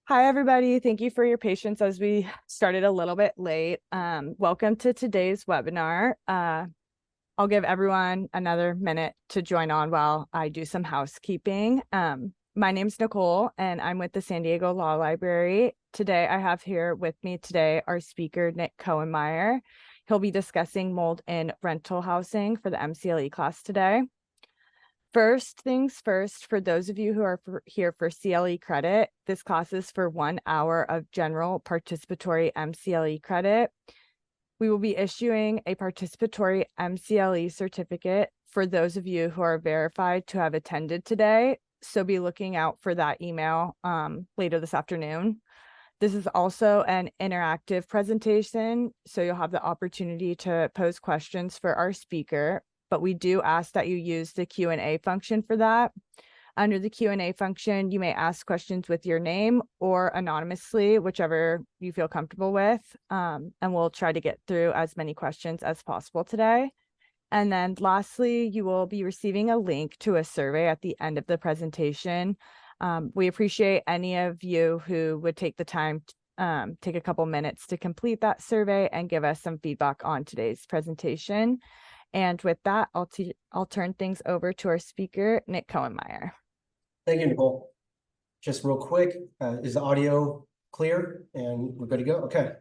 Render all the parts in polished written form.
Hi, everybody. Thank you for your patience as we started a little bit late. Welcome to today's webinar. I'll give everyone another minute to join on while I do some housekeeping. My name's Nicole, and I'm with the San Diego Law Library. Today, I have here with me today our speaker, Nick Cohenmeyer. He'll be discussing mold in rental housing for the MCLE class today. First things first, for those of you who are here for CLE credit, this class is for 1 hour of general participatory MCLE credit. We will be issuing a participatory MCLE certificate for those of you who are verified to have attended today. So be looking out for that email later this afternoon. This is also an interactive presentation, so you'll have the opportunity to pose questions for our speaker, but we do ask that you use the Q&A function for that. Under the Q&A function, you may ask questions with your name or anonymously, whichever you feel comfortable with, and we'll try to get through as many questions as possible today. And then lastly, you will be receiving a link to a survey at the end of the presentation. We appreciate any of you who would take the time to take a couple minutes to complete that survey and give us some feedback on today's presentation. And with that, I'll turn things over to our speaker, Nick Cohenmeyer. Thank you, Nicole. Just real quick, is the audio clear and we're good to go? Okay.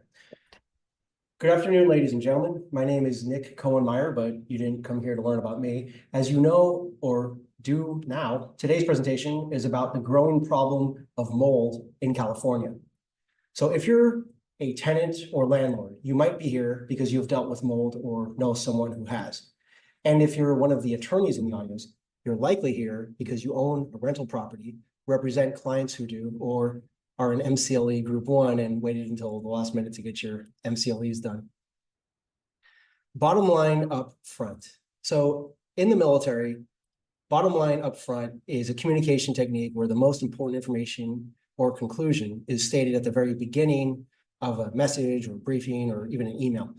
Good afternoon, ladies and gentlemen. My name is Nick Cohenmeyer, but you didn't come here to learn about me. As you know, or do now, today's presentation is about the growing problem of mold in California. So if you're a tenant or landlord, you might be here because you've dealt with mold or know someone who has. And if you're one of the attorneys in the audience, you're likely here because you own a rental property, represent clients who do, or are an MCLE Group 1 and waited until the last minute to get your MCLEs done. Bottom line up front. So in the military, bottom line up front is a communication technique where the most important information or conclusion is stated at the very beginning of a message or briefing or even an email.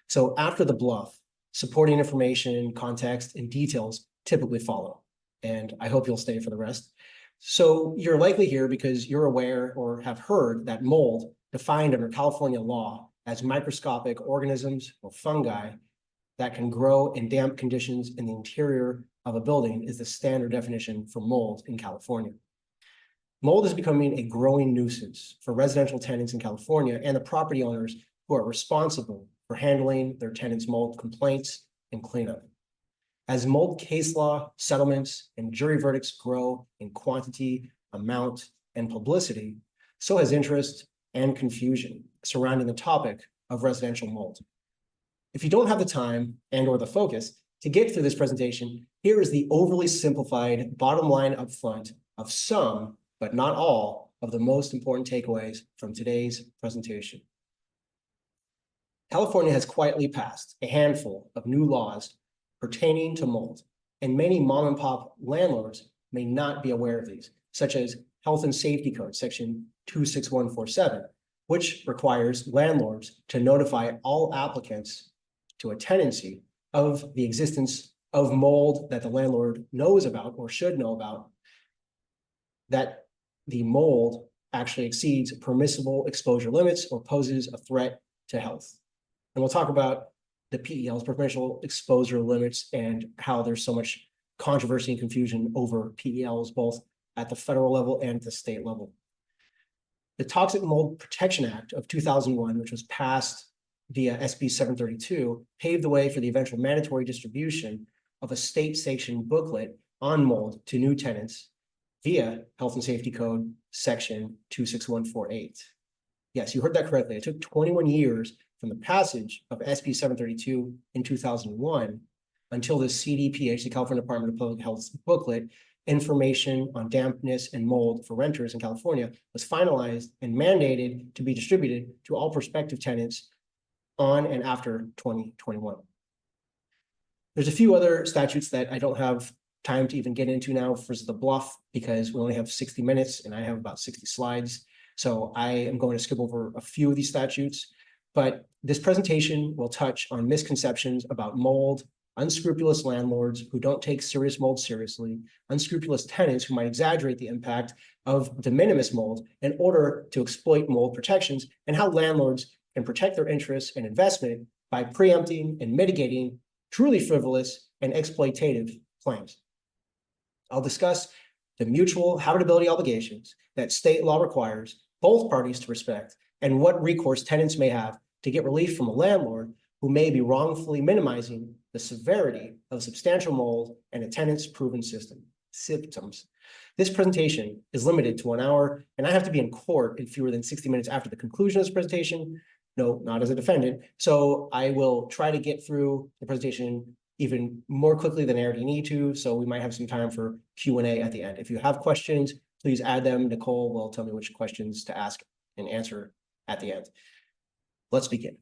So after the bluff, supporting information, context, and details typically follow. And I hope you'll stay for the rest. So you're likely here because you're aware or have heard that mold, defined under California law as microscopic organisms or fungi that can grow in damp conditions in the interior of a building, is the standard definition for mold in California. Mold is becoming a growing nuisance for residential tenants in California and the property owners who are responsible for handling their tenants' mold complaints and cleanup. As mold case law, settlements, and jury verdicts grow in quantity, amount, and publicity, so has interest and confusion surrounding the topic of residential mold. If you don't have the time and or the focus to get through this presentation, here is the overly simplified bottom line up front of some, but not all, of the most important takeaways from today's presentation. California has quietly passed a handful of new laws pertaining to mold, and many mom and pop landlords may not be aware of these, such as Health and Safety Code, section 26147, which requires landlords to notify all applicants to a tenancy of the existence of mold that the landlord knows about or should know about, that the mold actually exceeds permissible exposure limits or poses a threat to health. And we'll talk about the PEL's, permissible exposure limits, and how there's so much controversy and confusion over PELs, both at the federal level and at the state level. The Toxic Mold Protection Act of 2001, which was passed via SB 732, paved the way for the eventual mandatory distribution of a state-sanctioned booklet on mold to new tenants via Health and Safety Code section 26148. Yes, you heard that correctly. It took 21 years from the passage of SB 732 in 2001 until the CDPH, the California Department of Public Health's booklet, Information on Dampness and Mold for Renters in California, was finalized and mandated to be distributed to all prospective tenants on and after 2021. There's a few other statutes that I don't have time to even get into now for the bluff, because we only have 60 minutes and I have about 60 slides. So I am going to skip over a few of these statutes, but this presentation will touch on misconceptions about mold unscrupulous landlords who don't take serious mold seriously, unscrupulous tenants who might exaggerate the impact of de minimis mold in order to exploit mold protections, and how landlords can protect their interests and investment by preempting and mitigating truly frivolous and exploitative claims. I'll discuss the mutual habitability obligations that state law requires both parties to respect, and what recourse tenants may have to get relief from a landlord who may be wrongfully minimizing the severity of substantial mold and a tenant's proven symptoms. This presentation is limited to 1 hour, and I have to be in court in fewer than 60 minutes after the conclusion of this presentation. No, not as a defendant. So I will try to get through the presentation even more quickly than I already need to. So we might have some time for Q&A at the end. If you have questions, please add them. Nicole will tell me which questions to ask and answer at the end. Let's begin.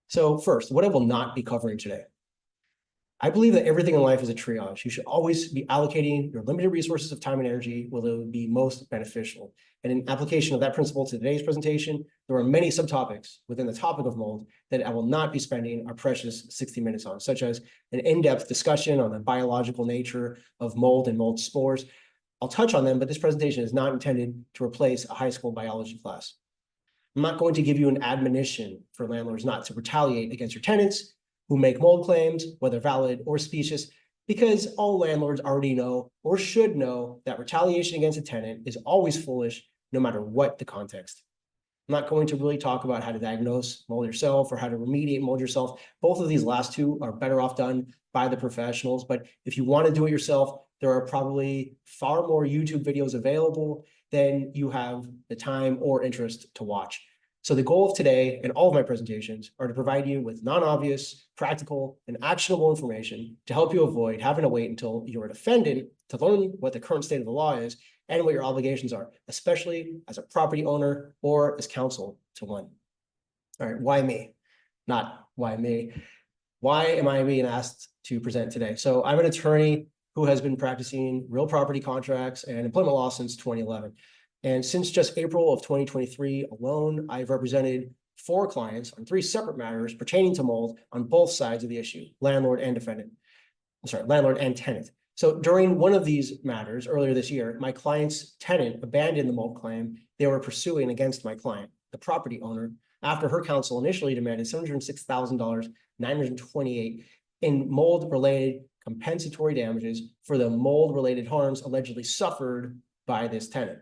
So first, what I will not be covering today. I believe that everything in life is a triage. You should always be allocating your limited resources of time and energy where it would be most beneficial. And in application of that principle to today's presentation, there are many subtopics within the topic of mold that I will not be spending our precious 60 minutes on, such as an in-depth discussion on the biological nature of mold and mold spores. I'll touch on them, but this presentation is not intended to replace a high school biology class. I'm not going to give you an admonition for landlords not to retaliate against your tenants who make mold claims, whether valid or specious, because all landlords already know or should know that retaliation against a tenant is always foolish, no matter what the context. I'm not going to really talk about how to diagnose mold yourself or how to remediate mold yourself. Both of these last two are better off done by the professionals, but if you want to do it yourself, there are probably far more YouTube videos available than you have the time or interest to watch. So the goal of today and all of my presentations are to provide you with non-obvious, practical, and actionable information to help you avoid having to wait until you're a defendant to learn what the current state of the law is and what your obligations are, especially as a property owner or as counsel to one. All right, why me? Not why me. Why am I being asked to present today? So I'm an attorney who has been practicing real property contracts and employment law since 2011. And since just April of 2023 alone, I've represented 4 clients on 3 separate matters pertaining to mold on both sides of the issue, landlord and defendant. I'm sorry, landlord and tenant. So during one of these matters earlier this year, my client's tenant abandoned the mold claim they were pursuing against my client, the property owner, after her counsel initially demanded $706,928 in mold-related compensatory damages for the mold-related harms allegedly suffered by this tenant.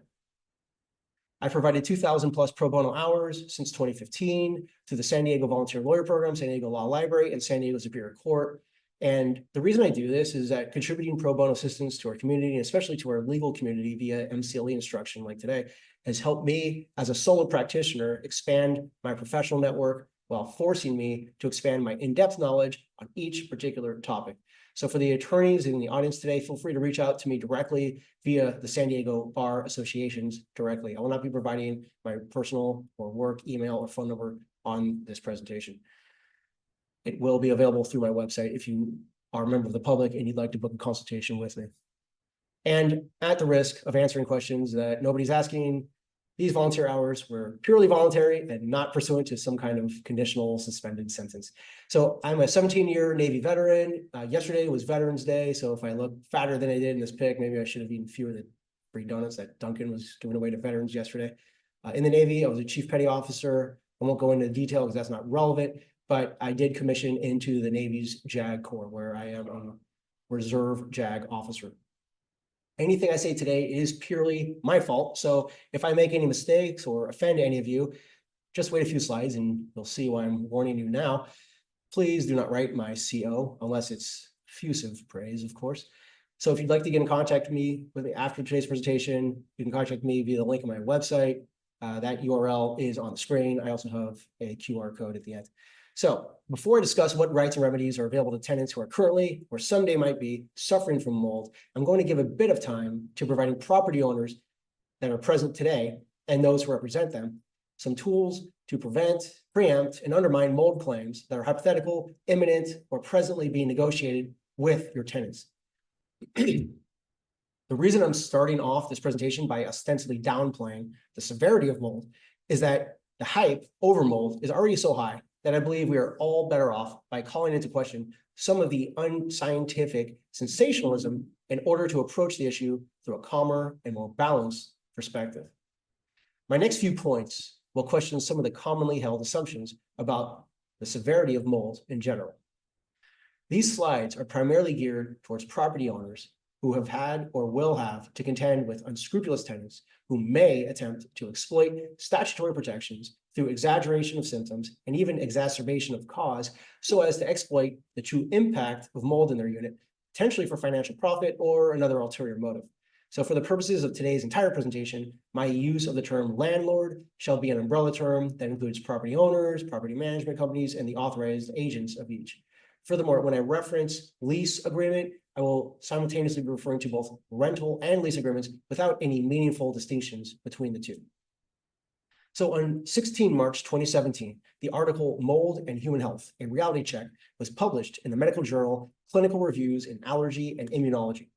I provided 2,000 plus pro bono hours since 2015 to the San Diego Volunteer Lawyer Program, San Diego Law Library, and San Diego Superior Court. And the reason I do this is that contributing pro bono assistance to our community, and especially to our legal community via MCLE instruction like today, has helped me as a solo practitioner expand my professional network while forcing me to expand my in-depth knowledge on each particular topic. So for the attorneys in the audience today, feel free to reach out to me directly via the San Diego Bar Associations directly. I will not be providing my personal or work email or phone number on this presentation. It will be available through my website if you are a member of the public and you'd like to book a consultation with me. And at the risk of answering questions that nobody's asking, these volunteer hours were purely voluntary and not pursuant to some kind of conditional suspended sentence. So I'm a 17-year Navy veteran. Yesterday was Veterans Day, so if I look fatter than I did in this pic, maybe I should have eaten fewer of the free donuts that Duncan was giving away to veterans yesterday. In the Navy, I was a Chief Petty Officer. I won't go into detail because that's not relevant, but I did commission into the Navy's JAG Corps, where I am a Reserve JAG officer. Anything I say today is purely my fault. So if I make any mistakes or offend any of you, just wait a few slides and you'll see why I'm warning you now. Please do not write my CO unless it's effusive praise, of course. So if you'd like to get in contact with me after today's presentation, you can contact me via the link on my website. That URL is on the screen. I also have a QR code at the end. So before I discuss what rights and remedies are available to tenants who are currently or someday might be suffering from mold, I'm going to give a bit of time to providing property owners that are present today and those who represent them some tools to prevent, preempt, and undermine mold claims that are hypothetical, imminent, or presently being negotiated with your tenants. The reason I'm starting off this presentation by ostensibly downplaying the severity of mold is that the hype over mold is already so high that I believe we are all better off by calling into question some of the unscientific sensationalism in order to approach the issue through a calmer and more balanced perspective. My next few points will question some of the commonly held assumptions about the severity of mold in general. These slides are primarily geared towards property owners who have had or will have to contend with unscrupulous tenants who may attempt to exploit statutory protections through exaggeration of symptoms and even exacerbation of cause so as to exploit the true impact of mold in their unit, potentially for financial profit or another ulterior motive. So for the purposes of today's entire presentation, my use of the term landlord shall be an umbrella term that includes property owners, property management companies, and the authorized agents of each. Furthermore, when I reference lease agreement, I will simultaneously be referring to both rental and lease agreements without any meaningful distinctions between the two. So on 16 March 2017, the article Mold and Human Health, a Reality Check was published in the medical journal Clinical Reviews in Allergy and Immunology.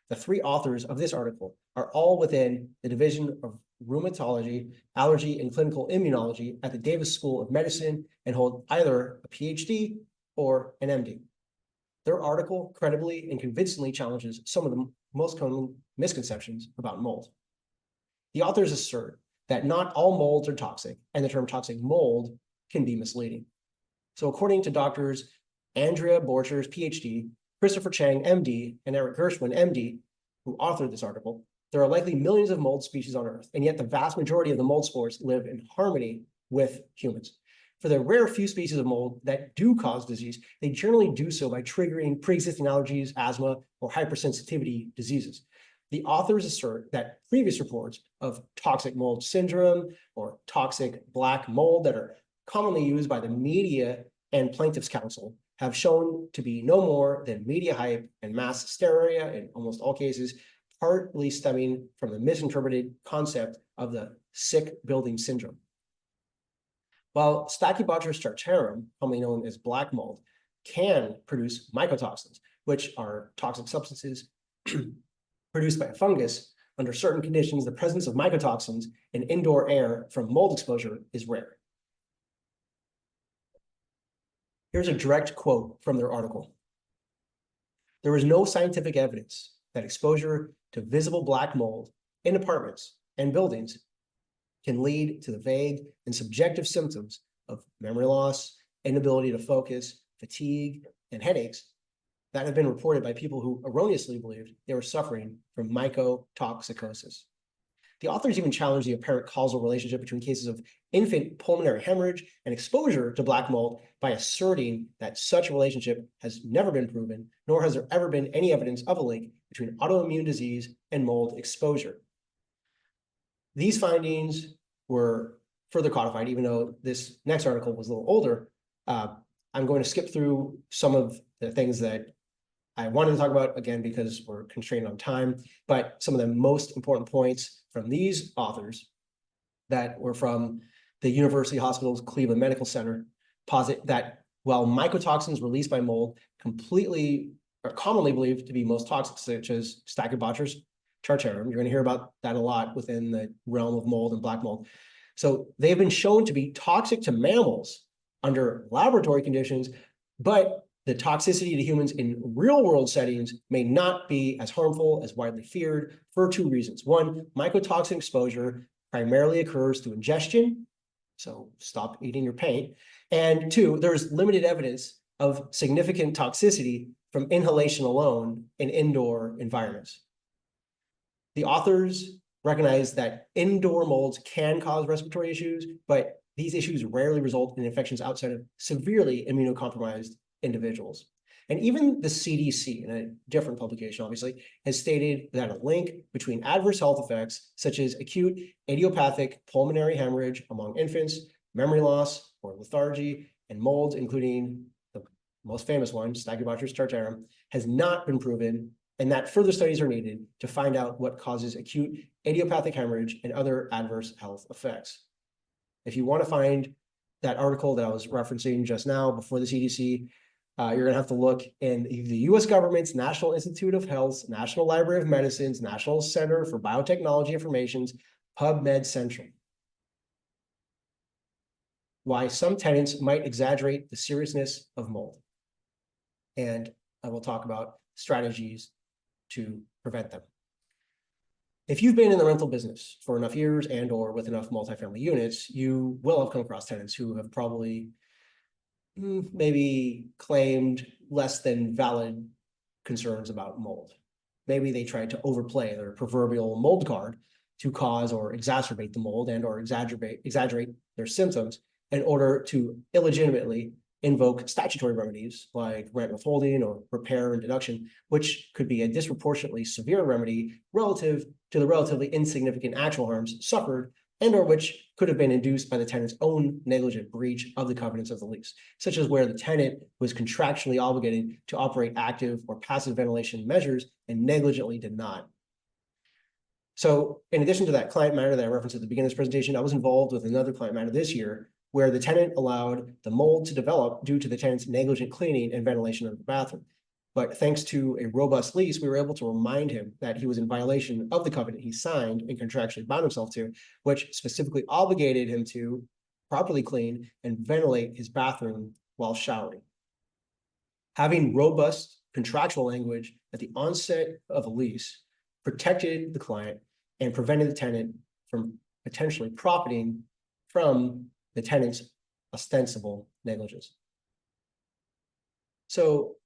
The three authors of this article are all within the Division of Rheumatology, Allergy, and Clinical Immunology at the Davis School of Medicine and hold either a PhD or an MD. Their article credibly and convincingly challenges some of the most common misconceptions about mold. The authors assert that not all molds are toxic, and the term toxic mold can be misleading. So according to doctors Andrea Borchers, PhD, Christopher Chang, MD, and Eric Gershwin, MD, who authored this article, there are likely millions of mold species on Earth, and yet the vast majority of the mold spores live in harmony with humans. For the rare few species of mold that do cause disease, they generally do so by triggering pre-existing allergies, asthma, or hypersensitivity diseases. The authors assert that previous reports of toxic mold syndrome or toxic black mold that are commonly used by the media and plaintiffs' counsel have shown to be no more than media hype and mass hysteria in almost all cases, partly stemming from the misinterpreted concept of the sick building syndrome. While Stachybotrys chartarum, commonly known as black mold, can produce mycotoxins, which are toxic substances produced by a fungus, under certain conditions, the presence of mycotoxins in indoor air from mold exposure is rare. Here's a direct quote from their article. There is no scientific evidence that exposure to visible black mold in apartments and buildings can lead to the vague and subjective symptoms of memory loss, inability to focus, fatigue, and headaches that have been reported by people who erroneously believed they were suffering from mycotoxicosis. The authors even challenged the apparent causal relationship between cases of infant pulmonary hemorrhage and exposure to black mold by asserting that such a relationship has never been proven, nor has there ever been any evidence of a link between autoimmune disease and mold exposure. These findings were further codified, even though this next article was a little older. I'm going to skip through some of the things that I wanted to talk about, again, because we're constrained on time, but some of the most important points from these authors that were from the University Hospitals Cleveland Medical Center posit that while mycotoxins released by mold completely are commonly believed to be most toxic, such as Stachybotrys chartarum, you're going to hear about that a lot within the realm of mold and black mold. So they've been shown to be toxic to mammals under laboratory conditions, but the toxicity to humans in real-world settings may not be as harmful as widely feared for two reasons. One, mycotoxin exposure primarily occurs through ingestion, so stop eating your paint. And two, there's limited evidence of significant toxicity from inhalation alone in indoor environments. The authors recognize that indoor molds can cause respiratory issues, but these issues rarely result in infections outside of severely immunocompromised individuals. And even the CDC, in a different publication, obviously, has stated that a link between adverse health effects, such as acute idiopathic pulmonary hemorrhage among infants, memory loss or lethargy, and molds, including the most famous one, Stachybotrys chartarum, has not been proven, and that further studies are needed to find out what causes acute idiopathic hemorrhage and other adverse health effects. If you want to find that article that I was referencing just now before the CDC, you're going to have to look in the U.S. government's National Institute of Health's National Library of Medicine's National Center for Biotechnology Information's PubMed Central. why some tenants might exaggerate the seriousness of mold. And I will talk about strategies to prevent them. If you've been in the rental business for enough years and or with enough multifamily units, you will have come across tenants who have probably maybe claimed less than valid concerns about mold. Maybe they tried to overplay their proverbial mold card to cause or exacerbate the mold and or exaggerate their symptoms in order to illegitimately invoke statutory remedies like rent withholding or repair and deduction, which could be a disproportionately severe remedy relative to the relatively insignificant actual harms suffered and or which could have been induced by the tenant's own negligent breach of the covenants of the lease, such as where the tenant was contractually obligated to operate active or passive ventilation measures and negligently did not. So in addition to that client matter that I referenced at the beginning of this presentation, I was involved with another client matter this year where the tenant allowed the mold to develop due to the tenant's negligent cleaning and ventilation of the bathroom. But thanks to a robust lease, we were able to remind him that he was in violation of the covenant he signed and contractually bound himself to, which specifically obligated him to properly clean and ventilate his bathroom while showering. Having robust contractual language at the onset of a lease protected the client and prevented the tenant from potentially profiting from the tenant's ostensible negligence. So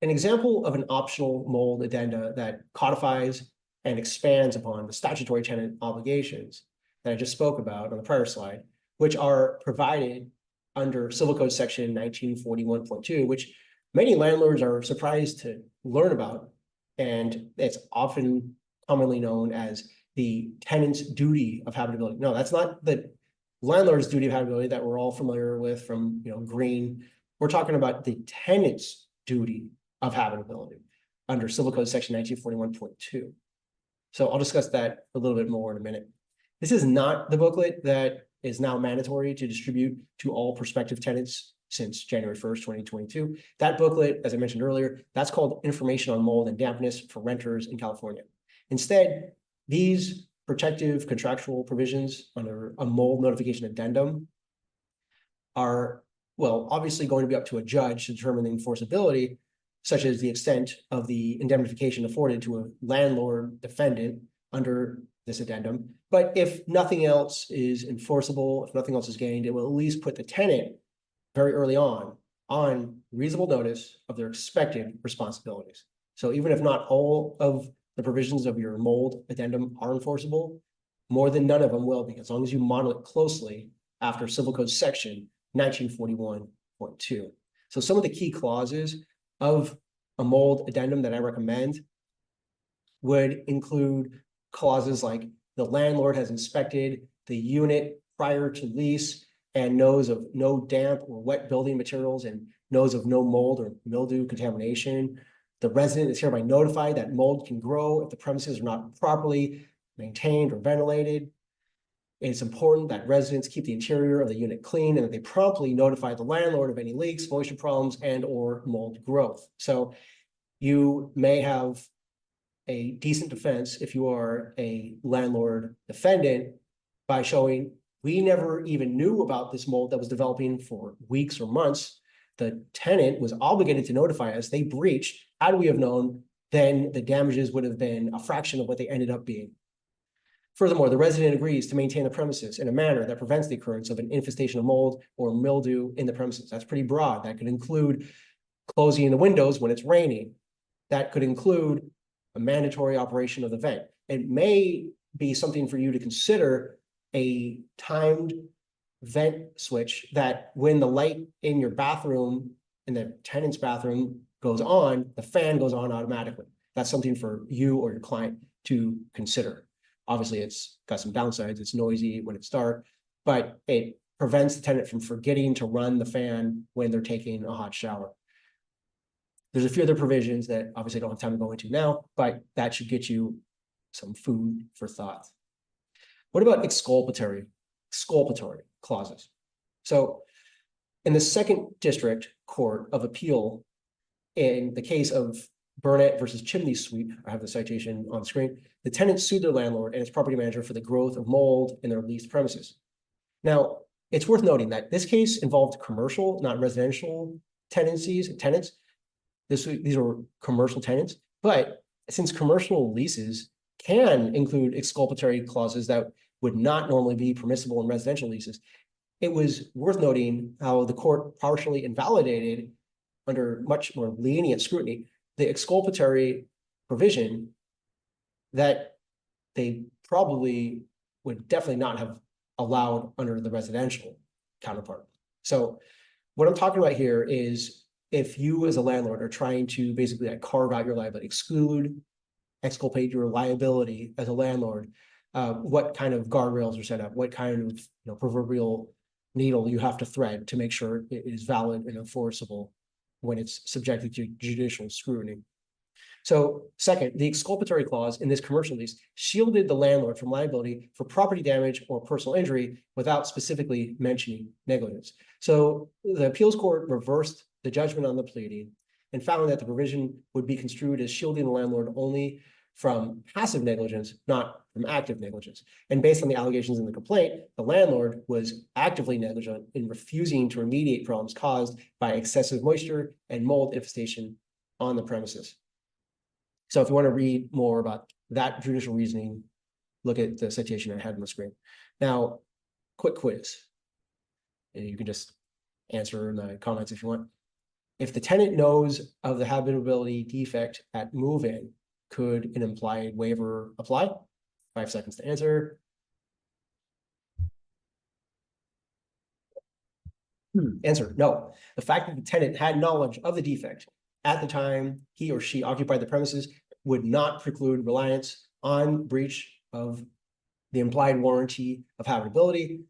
an example of an optional mold addenda that codifies and expands upon the statutory tenant obligations that I just spoke about on the prior slide, which are provided under Civil Code section 1941.2, which many landlords are surprised to learn about. And it's often commonly known as the tenant's duty of habitability. No, that's not the landlord's duty of habitability that we're all familiar with from Green. We're talking about the tenant's duty of habitability under Civil Code section 1941.2. So I'll discuss that a little bit more in a minute. This is not the booklet that is now mandatory to distribute to all prospective tenants since January 1st, 2022. That booklet, as I mentioned earlier, that's called Information on Mold and Dampness for Renters in California. Instead, these protective contractual provisions under a mold notification addendum are, well, obviously going to be up to a judge to determine the enforceability, such as the extent of the indemnification afforded to a landlord defendant under this addendum. But if nothing else is enforceable, if nothing else is gained, it will at least put the tenant very early on reasonable notice of their expected responsibilities. So even if not all of the provisions of your mold addendum are enforceable, more than none of them will be, as long as you model it closely after Civil Code section 1941.2. So some of the key clauses of a mold addendum that I recommend would include clauses like the landlord has inspected the unit prior to lease and knows of no damp or wet building materials and knows of no mold or mildew contamination. The resident is hereby notified that mold can grow if the premises are not properly maintained or ventilated. It's important that residents keep the interior of the unit clean and that they promptly notify the landlord of any leaks, moisture problems, and or mold growth. So you may have a decent defense if you are a landlord defendant by showing we never even knew about this mold that was developing for weeks or months. The tenant was obligated to notify us. They breached. Had we have known, then the damages would have been a fraction of what they ended up being. Furthermore, the resident agrees to maintain the premises in a manner that prevents the occurrence of an infestation of mold or mildew in the premises. That's pretty broad. That could include closing the windows when it's raining. That could include a mandatory operation of the vent. It may be something for you to consider a timed vent switch that when the light in your bathroom, in the tenant's bathroom goes on, the fan goes on automatically. That's something for you or your client to consider. Obviously, it's got some downsides. It's noisy when it's dark, but it prevents the tenant from forgetting to run the fan when they're taking a hot shower. There's a few other provisions that obviously I don't have time to go into now, but that should get you some food for thought. What about exculpatory clauses? So in the Second District Court of Appeal, in the case of Burnett versus Chimney Sweep, I have the citation on the screen, the tenant sued their landlord and its property manager for the growth of mold in their leased premises. Now, It's worth noting that this case involved commercial, not residential tenants. These are commercial tenants, but since commercial leases can include exculpatory clauses that would not normally be permissible in residential leases, it was worth noting how the court partially invalidated, under much more lenient scrutiny, the exculpatory provision that they probably would definitely not have allowed under the residential counterpart. So what I'm talking about here is if you as a landlord are trying to basically carve out your liability, exculpate your liability as a landlord, what kind of guardrails are set up, what kind of proverbial needle you have to thread to make sure it is valid and enforceable when it's subjected to judicial scrutiny. So second, the exculpatory clause in this commercial lease shielded the landlord from liability for property damage or personal injury without specifically mentioning negligence. So the appeals court reversed the judgment on the pleading and found that the provision would be construed as shielding the landlord only from passive negligence, not from active negligence. And based on the allegations in the complaint, the landlord was actively negligent in refusing to remediate problems caused by excessive moisture and mold infestation on the premises. So if you want to read more about that judicial reasoning, look at the citation I had on the screen. Now, quick quiz. And you can just answer in the comments if you want. If the tenant knows of the habitability defect at move-in, could an implied waiver apply? 5 seconds to answer. Answer, no. The fact that the tenant had knowledge of the defect at the time he or she occupied the premises would not preclude reliance on breach of the implied warranty of habitability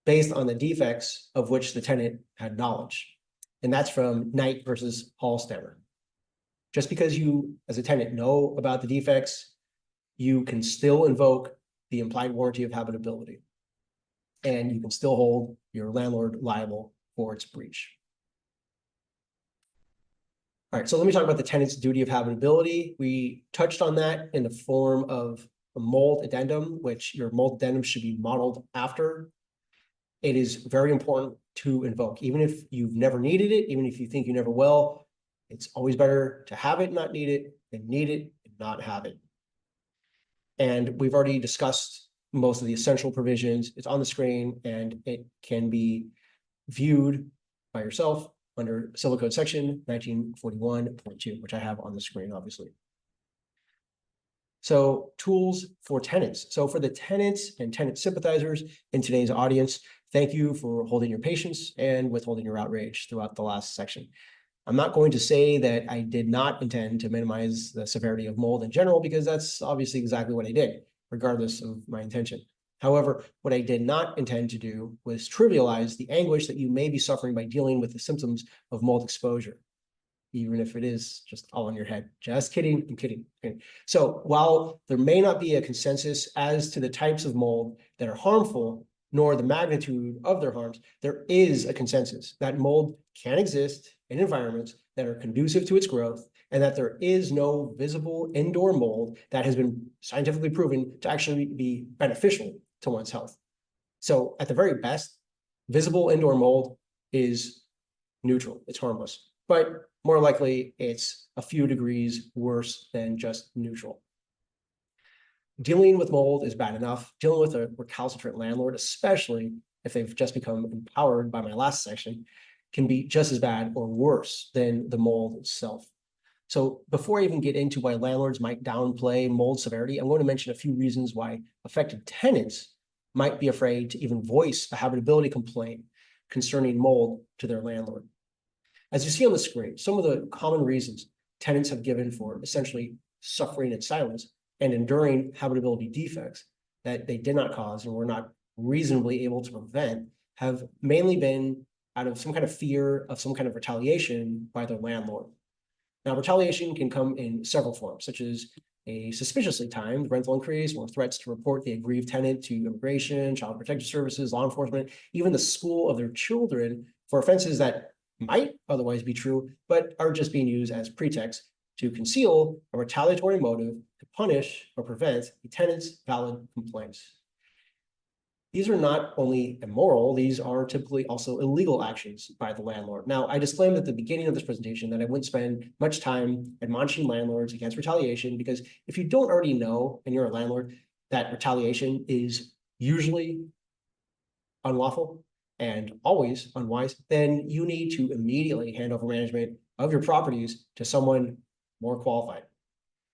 based on the defects of which the tenant had knowledge. And that's from Knight versus Hallstammer. Just because you, as a tenant, know about the defects, you can still invoke the implied warranty of habitability. And you can still hold your landlord liable for its breach. All right, so let me talk about the tenant's duty of habitability. We touched on that in the form of a mold addendum, which your mold addendum should be modeled after. It is very important to invoke, even if you've never needed it, even if you think you never will. It's always better to have it, not need it, than need it and not have it. And we've already discussed most of the essential provisions. It's on the screen and it can be viewed by yourself under Civil Code section 1941.2, which I have on the screen, obviously. So tools for tenants. So for the tenants and tenant sympathizers in today's audience, thank you for holding your patience and withholding your outrage throughout the last section. I'm not going to say that I did not intend to minimize the severity of mold in general, because that's obviously exactly what I did, regardless of my intention. However, what I did not intend to do was trivialize the anguish that you may be suffering by dealing with the symptoms of mold exposure, even if it is just all in your head. Just kidding, I'm kidding. Okay. So while there may not be a consensus as to the types of mold that are harmful, nor the magnitude of their harms, there is a consensus that mold can exist in environments that are conducive to its growth, and that there is no visible indoor mold that has been scientifically proven to actually be beneficial to one's health. So at the very best, visible indoor mold is neutral, it's harmless, but more likely it's a few degrees worse than just neutral. Dealing with mold is bad enough. Dealing with a recalcitrant landlord, especially if they've just become empowered by my last section, can be just as bad or worse than the mold itself. So before I even get into why landlords might downplay mold severity, I'm going to mention a few reasons why affected tenants might be afraid to even voice a habitability complaint concerning mold to their landlord. As you see on the screen, some of the common reasons tenants have given for essentially suffering in silence and enduring habitability defects that they did not cause and were not reasonably able to prevent have mainly been out of some kind of fear of some kind of retaliation by their landlord. Now, retaliation can come in several forms, such as a suspiciously timed rental increase or threats to report the aggrieved tenant to immigration, child protective services, law enforcement, even the school of their children for offenses that might otherwise be true, but are just being used as pretext to conceal a retaliatory motive to punish or prevent a tenant's valid complaints. these are not only immoral, these are typically also illegal actions by the landlord. Now, I disclaimed at the beginning of this presentation that I wouldn't spend much time admonishing landlords against retaliation, because if you don't already know and you're a landlord that retaliation is usually unlawful and always unwise, then you need to immediately hand over management of your properties to someone more qualified.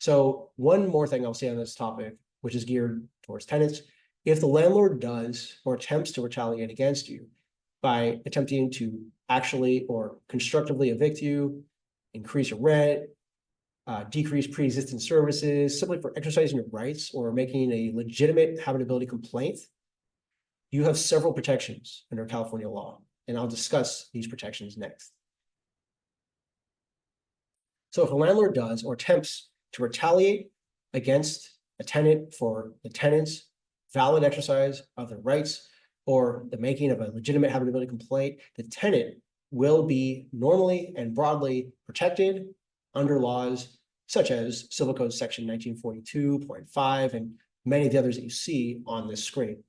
So one more thing I'll say on this topic, which is geared towards tenants: if the landlord does or attempts to retaliate against you by attempting to actually or constructively evict you, increase your rent, decrease pre-existing services, simply for exercising your rights or making a legitimate habitability complaint, you have several protections under California law, and I'll discuss these protections next. So if a landlord does or attempts to retaliate against a tenant for the tenant's valid exercise of their rights or the making of a legitimate habitability complaint, the tenant will be normally and broadly protected under laws such as Civil Code Section 1942.5 and many of the others that you see on this screen.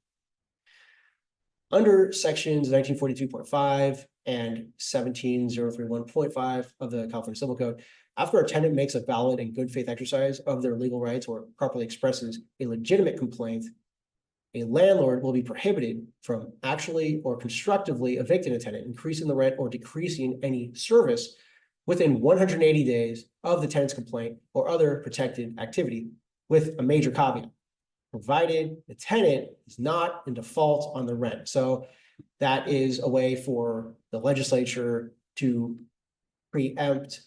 Under sections 1942.5 and 17031.5 of the California Civil Code, after a tenant makes a valid and good faith exercise of their legal rights or properly expresses a legitimate complaint, a landlord will be prohibited from actually or constructively evicting a tenant, increasing the rent, or decreasing any service within 180 days of the tenant's complaint or other protected activity, with a major caveat: provided the tenant is not in default on the rent. So that is a way for the legislature to preempt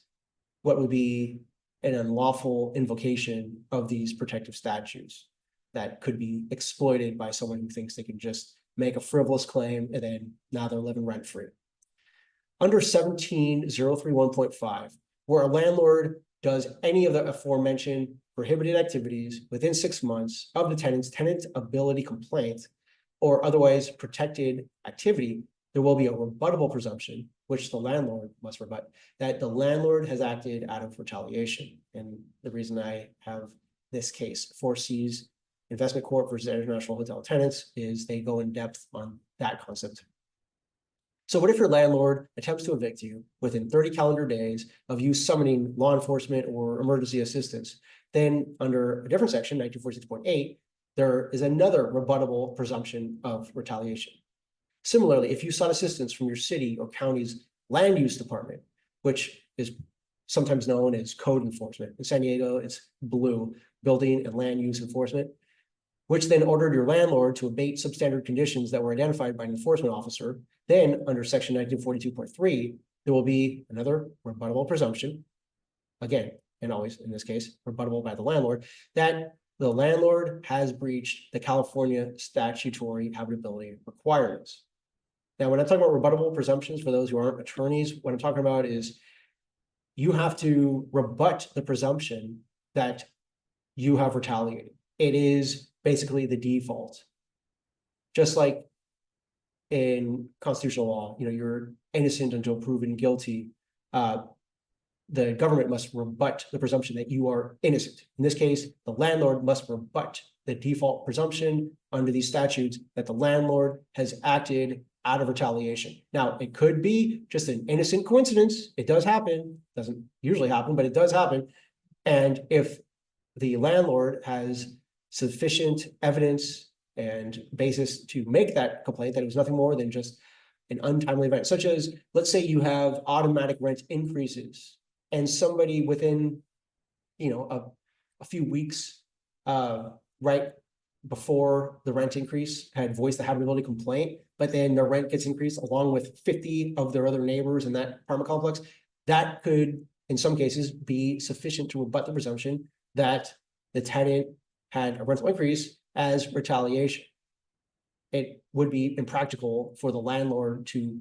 what would be an unlawful invocation of these protective statutes that could be exploited by someone who thinks they can just make a frivolous claim and then now they're living rent-free. Under 17031.5, where a landlord does any of the aforementioned prohibited activities within 6 months of the tenant's tenantability complaint or otherwise protected activity, there will be a rebuttable presumption, which the landlord must rebut, that the landlord has acted out of retaliation. And the reason I have this case, 4C's Investment Corp versus International Hotel Tenants, is they go in depth on that concept. So what if your landlord attempts to evict you within 30 calendar days of you summoning law enforcement or emergency assistance? Then under a different section, 1946.8, there is another rebuttable presumption of retaliation. Similarly, if you sought assistance from your city or county's land use department, which is sometimes known as code enforcement. In San Diego, it's BLUE, Building and Land Use Enforcement, which then ordered your landlord to abate substandard conditions that were identified by an enforcement officer. Then under section 1942.3, there will be another rebuttable presumption, again, and always in this case, rebuttable by the landlord, that the landlord has breached the California statutory habitability requirements. Now, when I'm talking about rebuttable presumptions, for those who aren't attorneys, what I'm talking about is you have to rebut the presumption that you have retaliated. It is basically the default. Just like in constitutional law, you're innocent until proven guilty. The government must rebut the presumption that you are innocent. In this case, the landlord must rebut the default presumption under these statutes that the landlord has acted out of retaliation. Now, it could be just an innocent coincidence. It does happen. Doesn't usually happen, but it does happen. And if the landlord has sufficient evidence and basis to make that complaint, that it was nothing more than just an untimely event, such as, let's say you have automatic rent increases and somebody within, a few weeks, right before the rent increase had voiced the habitability complaint, but then their rent gets increased along with 50 of their other neighbors in that apartment complex, that could, in some cases, be sufficient to rebut the presumption that the tenant had a rental increase as retaliation. It would be impractical for the landlord to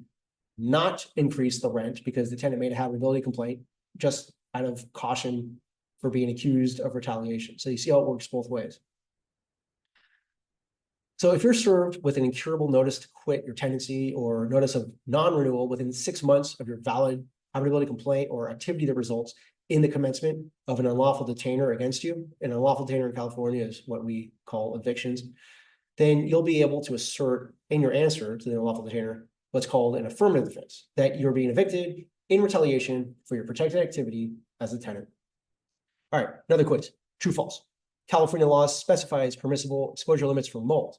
not increase the rent because the tenant made a habitability complaint just out of caution for being accused of retaliation. So you see how it works both ways. So if you're served with an incurable notice to quit your tenancy or notice of non-renewal within 6 months of your valid habitability complaint or activity that results in the commencement of an unlawful detainer against you, an unlawful detainer in California is what we call evictions, then you'll be able to assert in your answer to the unlawful detainer what's called an affirmative defense, that you're being evicted in retaliation for your protected activity as a tenant. All right, another quiz. True, false. California law specifies permissible exposure limits for mold.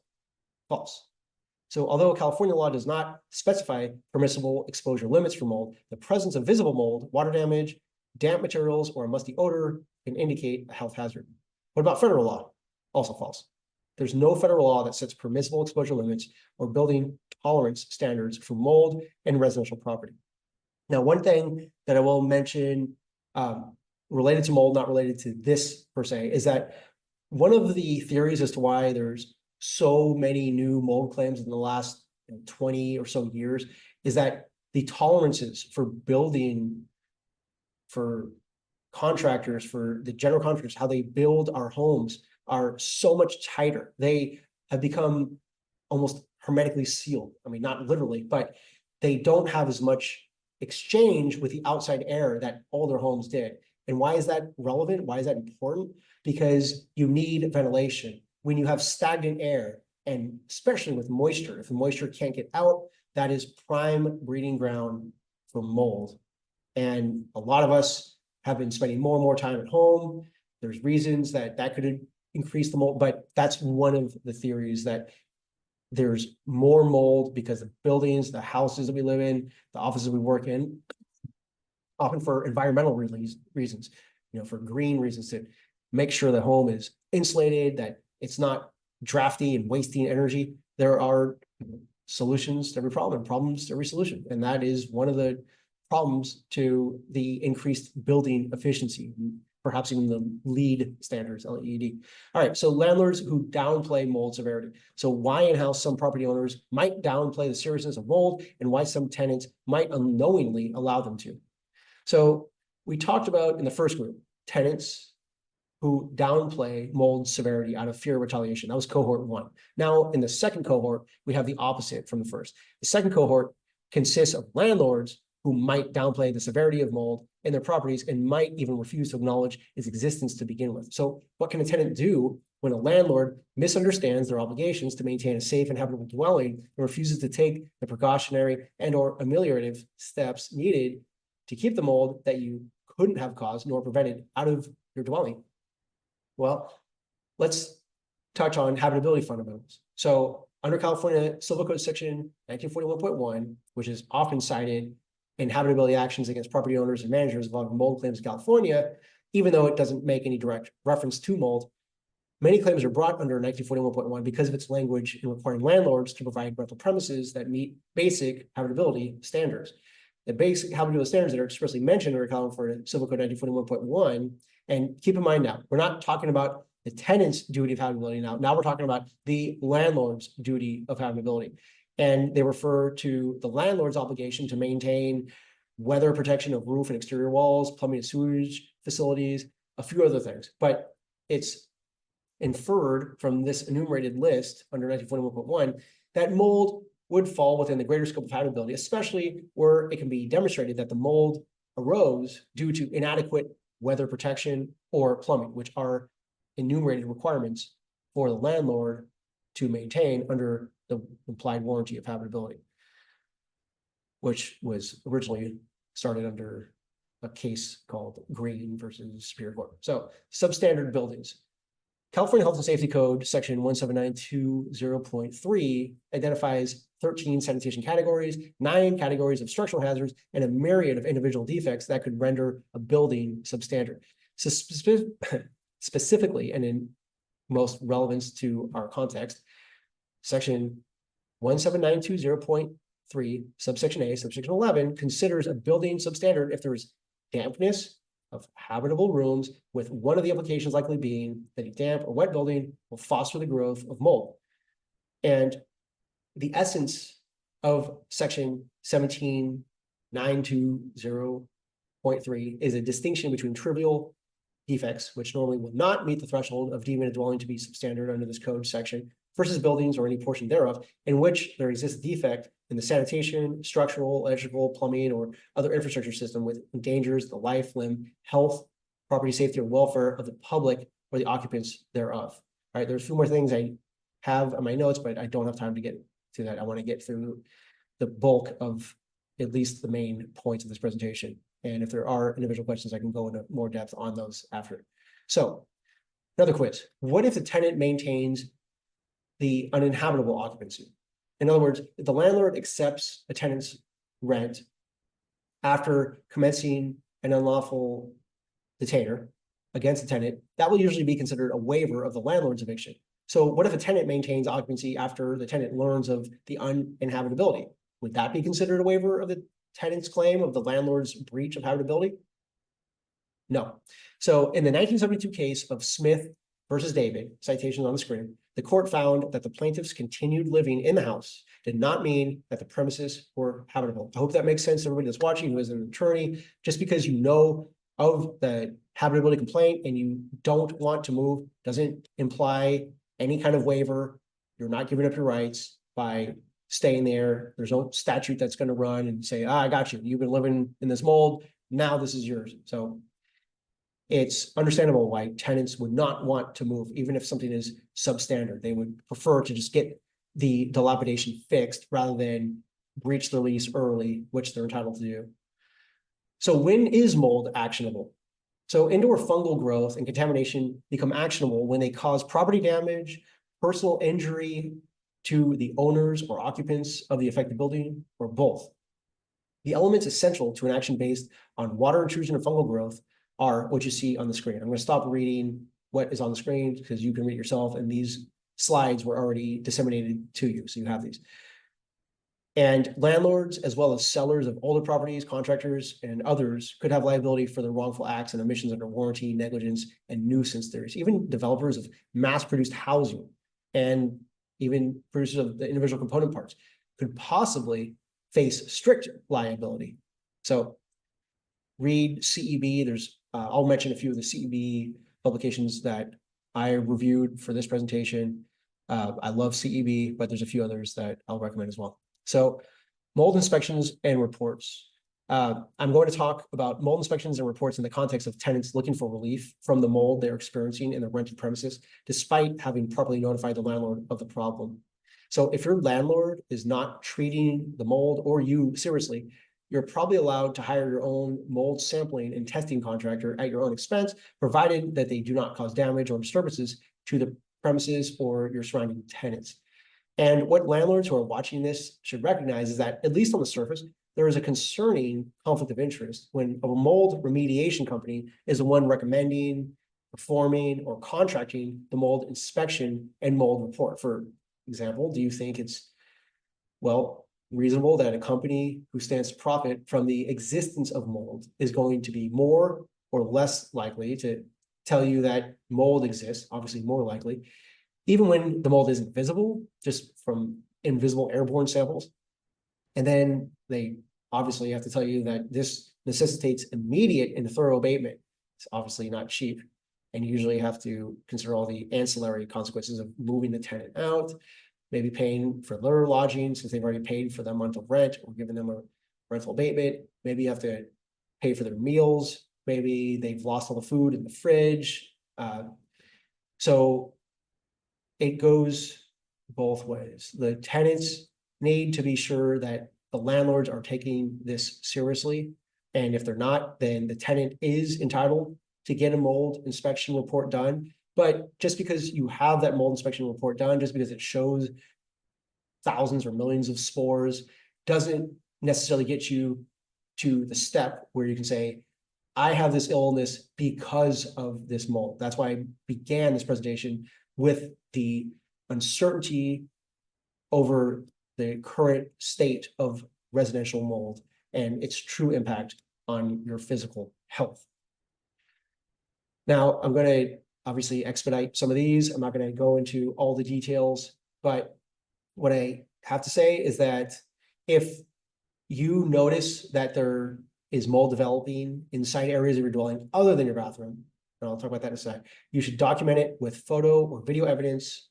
False. So although California law does not specify permissible exposure limits for mold, the presence of visible mold, water damage, damp materials, or a musty odor can indicate a health hazard. What about federal law? Also false. There's no federal law that sets permissible exposure limits or building tolerance standards for mold and residential property. Now, one thing that I will mention related to mold, not related to this per se, is that one of the theories as to why there's so many new mold claims in the last 20 or so years is that the tolerances for building, for contractors, for the general contractors, how they build our homes are so much tighter. They have become almost hermetically sealed. I mean, not literally, but they don't have as much exchange with the outside air that older homes did. And why is that relevant? Why is that important? Because you need ventilation. When you have stagnant air, and especially with moisture, if the moisture can't get out, that is prime breeding ground for mold. And a lot of us have been spending more and more time at home. There's reasons that could increase the mold, but that's one of the theories, that there's more mold because the buildings, the houses that we live in, the offices we work in, often for environmental reasons, for green reasons, to make sure the home is insulated, that it's not drafty and wasting energy. There are solutions to every problem and problems to every solution. And that is one of the problems to the increased building efficiency, perhaps even the LEED standards, LEED. All right, so landlords who downplay mold severity. So why and how some property owners might downplay the seriousness of mold, and why some tenants might unknowingly allow them to. So we talked about in the first group, tenants who downplay mold severity out of fear of retaliation. That was cohort 1. Now, in the second cohort, we have the opposite from the first. The second cohort consists of landlords who might downplay the severity of mold in their properties and might even refuse to acknowledge its existence to begin with. So what can a tenant do when a landlord misunderstands their obligations to maintain a safe and habitable dwelling and refuses to take the precautionary and or ameliorative steps needed to keep the mold that you couldn't have caused nor prevented out of your dwelling? Well, let's touch on habitability fundamentals. So under California Civil Code section 1941.1, which is often cited in habitability actions against property owners and managers involving mold claims in California, even though it doesn't make any direct reference to mold, many claims are brought under 1941.1 because of its language in requiring landlords to provide rental premises that meet basic habitability standards. The basic habitability standards that are expressly mentioned under California Civil Code 1941.1, and keep in mind now, we're not talking about the tenant's duty of habitability now. Now we're talking about the landlord's duty of habitability. And they refer to the landlord's obligation to maintain weather protection of roof and exterior walls, plumbing and sewage facilities, a few other things. But it's inferred from this enumerated list under 1941.1 that mold would fall within the greater scope of habitability, especially where it can be demonstrated that the mold arose due to inadequate weather protection or plumbing, which are enumerated requirements for the landlord to maintain under the implied warranty of habitability, which was originally started under a case called Green versus Superior Court. So substandard buildings. California Health and Safety Code section 17920.3 identifies 13 sanitation categories, 9 categories of structural hazards, and a myriad of individual defects that could render a building substandard. So specifically, and in most relevance to our context, section 17920.3, subsection A, subsection 11, considers a building substandard if there is dampness of habitable rooms, with one of the implications likely being that a damp or wet building will foster the growth of mold. And the essence of section 17920.3 is a distinction between trivial defects, which normally will not meet the threshold of deeming a dwelling to be substandard under this code section, versus buildings or any portion thereof in which there exists a defect in the sanitation, structural, electrical, plumbing, or other infrastructure system which endangers the life, limb, health, property, safety, or welfare of the public or the occupants thereof. All right, there's a few more things I have on my notes, but I don't have time to get to that. I want to get through the bulk of at least the main points of this presentation. And if there are individual questions, I can go into more depth on those after. So another quiz. What if the tenant maintains the uninhabitable occupancy? In other words, if the landlord accepts a tenant's rent after commencing an unlawful detainer against the tenant, that will usually be considered a waiver of the landlord's eviction. So what if a tenant maintains occupancy after the tenant learns of the uninhabitability? Would that be considered a waiver of the tenant's claim of the landlord's breach of habitability? No. So in the 1972 case of Smith versus David, citation on the screen, the court found that the plaintiffs continued living in the house did not mean that the premises were habitable. I hope that makes sense to everybody that's watching who is an attorney. Just because you know of the habitability complaint and you don't want to move doesn't imply any kind of waiver. You're not giving up your rights by staying there. There's no statute that's going to run and say, I got you. You've been living in this mold. Now this is yours. So it's understandable why tenants would not want to move, even if something is substandard. They would prefer to just get the dilapidation fixed rather than breach the lease early, which they're entitled to do. So when is mold actionable? So indoor fungal growth and contamination become actionable when they cause property damage, personal injury to the owners or occupants of the affected building, or both. The elements essential to an action based on water intrusion and fungal growth are what you see on the screen. I'm going to stop reading what is on the screen because you can read yourself, and these slides were already disseminated to you, so you have these. And landlords, as well as sellers of older properties, contractors, and others could have liability for their wrongful acts and omissions under warranty, negligence, and nuisance theories. Even developers of mass-produced housing and even producers of the individual component parts could possibly face strict liability. So read CEB. There's, I'll mention a few of the CEB publications that I reviewed for this presentation. I love CEB, but there's a few others that I'll recommend as well. So mold inspections and reports. I'm going to talk about mold inspections and reports in the context of tenants looking for relief from the mold they're experiencing in their rented premises, despite having properly notified the landlord of the problem. So if your landlord is not treating the mold or you seriously, you're probably allowed to hire your own mold sampling and testing contractor at your own expense, provided that they do not cause damage or disturbances to the premises or your surrounding tenants. And what landlords who are watching this should recognize is that, at least on the surface, there is a concerning conflict of interest when a mold remediation company is the one recommending, performing, or contracting the mold inspection and mold report. For example, do you think it's, well, reasonable that a company who stands to profit from the existence of mold is going to be more or less likely to tell you that mold exists, obviously more likely, even when the mold isn't visible, just from invisible airborne samples? And then they obviously have to tell you that this necessitates immediate and thorough abatement. It's obviously not cheap. And you usually have to consider all the ancillary consequences of moving the tenant out, maybe paying for their lodging since they've already paid for that month of rent, or giving them a rental abatement. Maybe you have to pay for their meals. Maybe they've lost all the food in the fridge. So it goes both ways. The tenants need to be sure that the landlords are taking this seriously. And if they're not, then the tenant is entitled to get a mold inspection report done. But just because you have that mold inspection report done, just because it shows thousands or millions of spores, doesn't necessarily get you to the step where you can say, I have this illness because of this mold. That's why I began this presentation with the uncertainty over the current state of residential mold and its true impact on your physical health. Now, I'm going to obviously expedite some of these. I'm not going to go into all the details, but what I have to say is that if you notice that there is mold developing inside areas of your dwelling other than your bathroom, and I'll talk about that in a sec, you should document it with photo or video evidence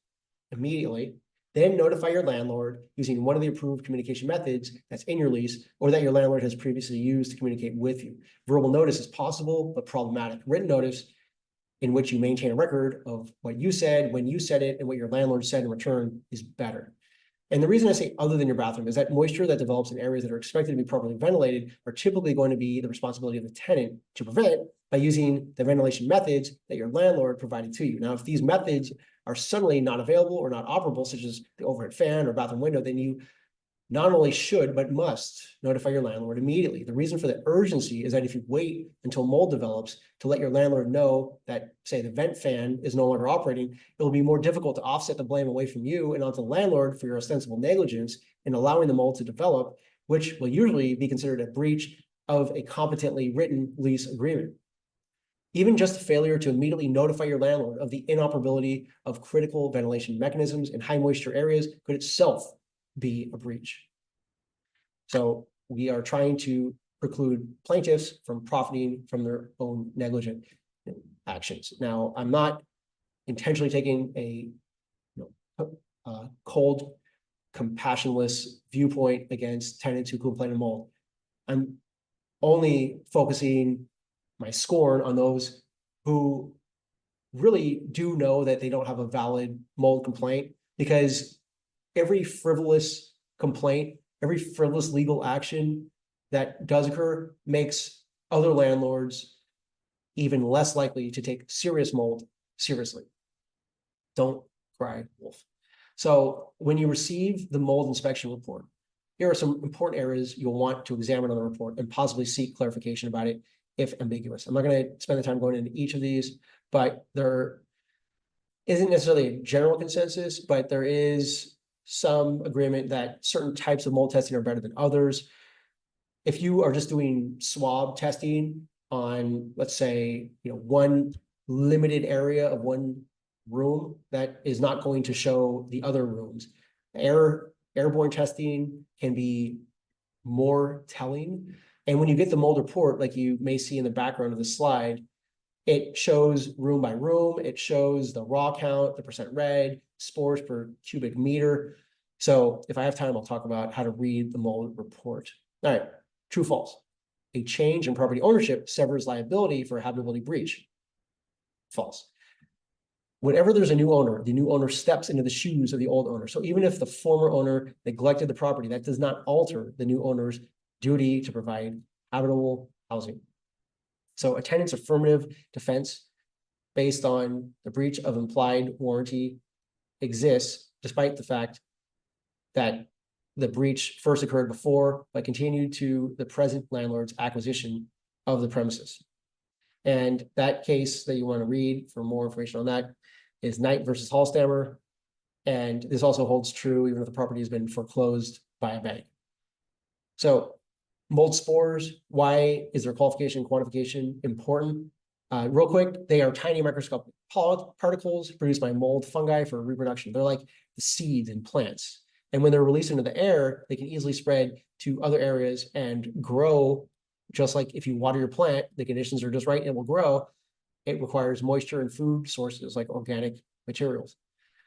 immediately. Then notify your landlord using one of the approved communication methods that's in your lease or that your landlord has previously used to communicate with you. Verbal notice is possible, but problematic. Written notice in which you maintain a record of what you said, when you said it, and what your landlord said in return is better. And the reason I say other than your bathroom is that moisture that develops in areas that are expected to be properly ventilated are typically going to be the responsibility of the tenant to prevent by using the ventilation methods that your landlord provided to you. Now, if these methods are suddenly not available or not operable, such as the overhead fan or bathroom window, then you not only should, but must notify your landlord immediately. The reason for the urgency is that if you wait until mold develops to let your landlord know that, say, the vent fan is no longer operating, it will be more difficult to offset the blame away from you and onto the landlord for your ostensible negligence in allowing the mold to develop, which will usually be considered a breach of a competently written lease agreement. Even just the failure to immediately notify your landlord of the inoperability of critical ventilation mechanisms in high moisture areas could itself be a breach. So we are trying to preclude plaintiffs from profiting from their own negligent actions. Now, I'm not intentionally taking a cold, compassionless viewpoint against tenants who complain of mold. I'm only focusing my scorn on those who really do know that they don't have a valid mold complaint, because every frivolous complaint, every frivolous legal action that does occur makes other landlords even less likely to take serious mold seriously. Don't cry wolf. So when you receive the mold inspection report, here are some important areas you'll want to examine on the report and possibly seek clarification about it if ambiguous. I'm not going to spend the time going into each of these, but there isn't necessarily a general consensus, but there is some agreement that certain types of mold testing are better than others. If you are just doing swab testing on, let's say, one limited area of one room, that is not going to show the other rooms. Airborne testing can be more telling. And when you get the mold report, like you may see in the background of the slide, it shows room by room. It shows the raw count, the percent red, spores per cubic meter. So if I have time, I'll talk about how to read the mold report. All right, true, false. A change in property ownership severs liability for a habitability breach. False. Whenever there's a new owner, the new owner steps into the shoes of the old owner. So even if the former owner neglected the property, that does not alter the new owner's duty to provide habitable housing. So a tenant's affirmative defense based on the breach of implied warranty exists despite the fact that the breach first occurred before, but continued to the present landlord's acquisition of the premises. And that case that you want to read for more information on that is Knight versus Hallstammer. And this also holds true even if the property has been foreclosed by a bank. So mold spores, why is their qualification and quantification important? Real quick, they are tiny microscopic particles produced by mold fungi for reproduction. They're like the seeds in plants. And when they're released into the air, they can easily spread to other areas and grow. Just like if you water your plant, the conditions are just right, it will grow. It requires moisture and food sources like organic materials.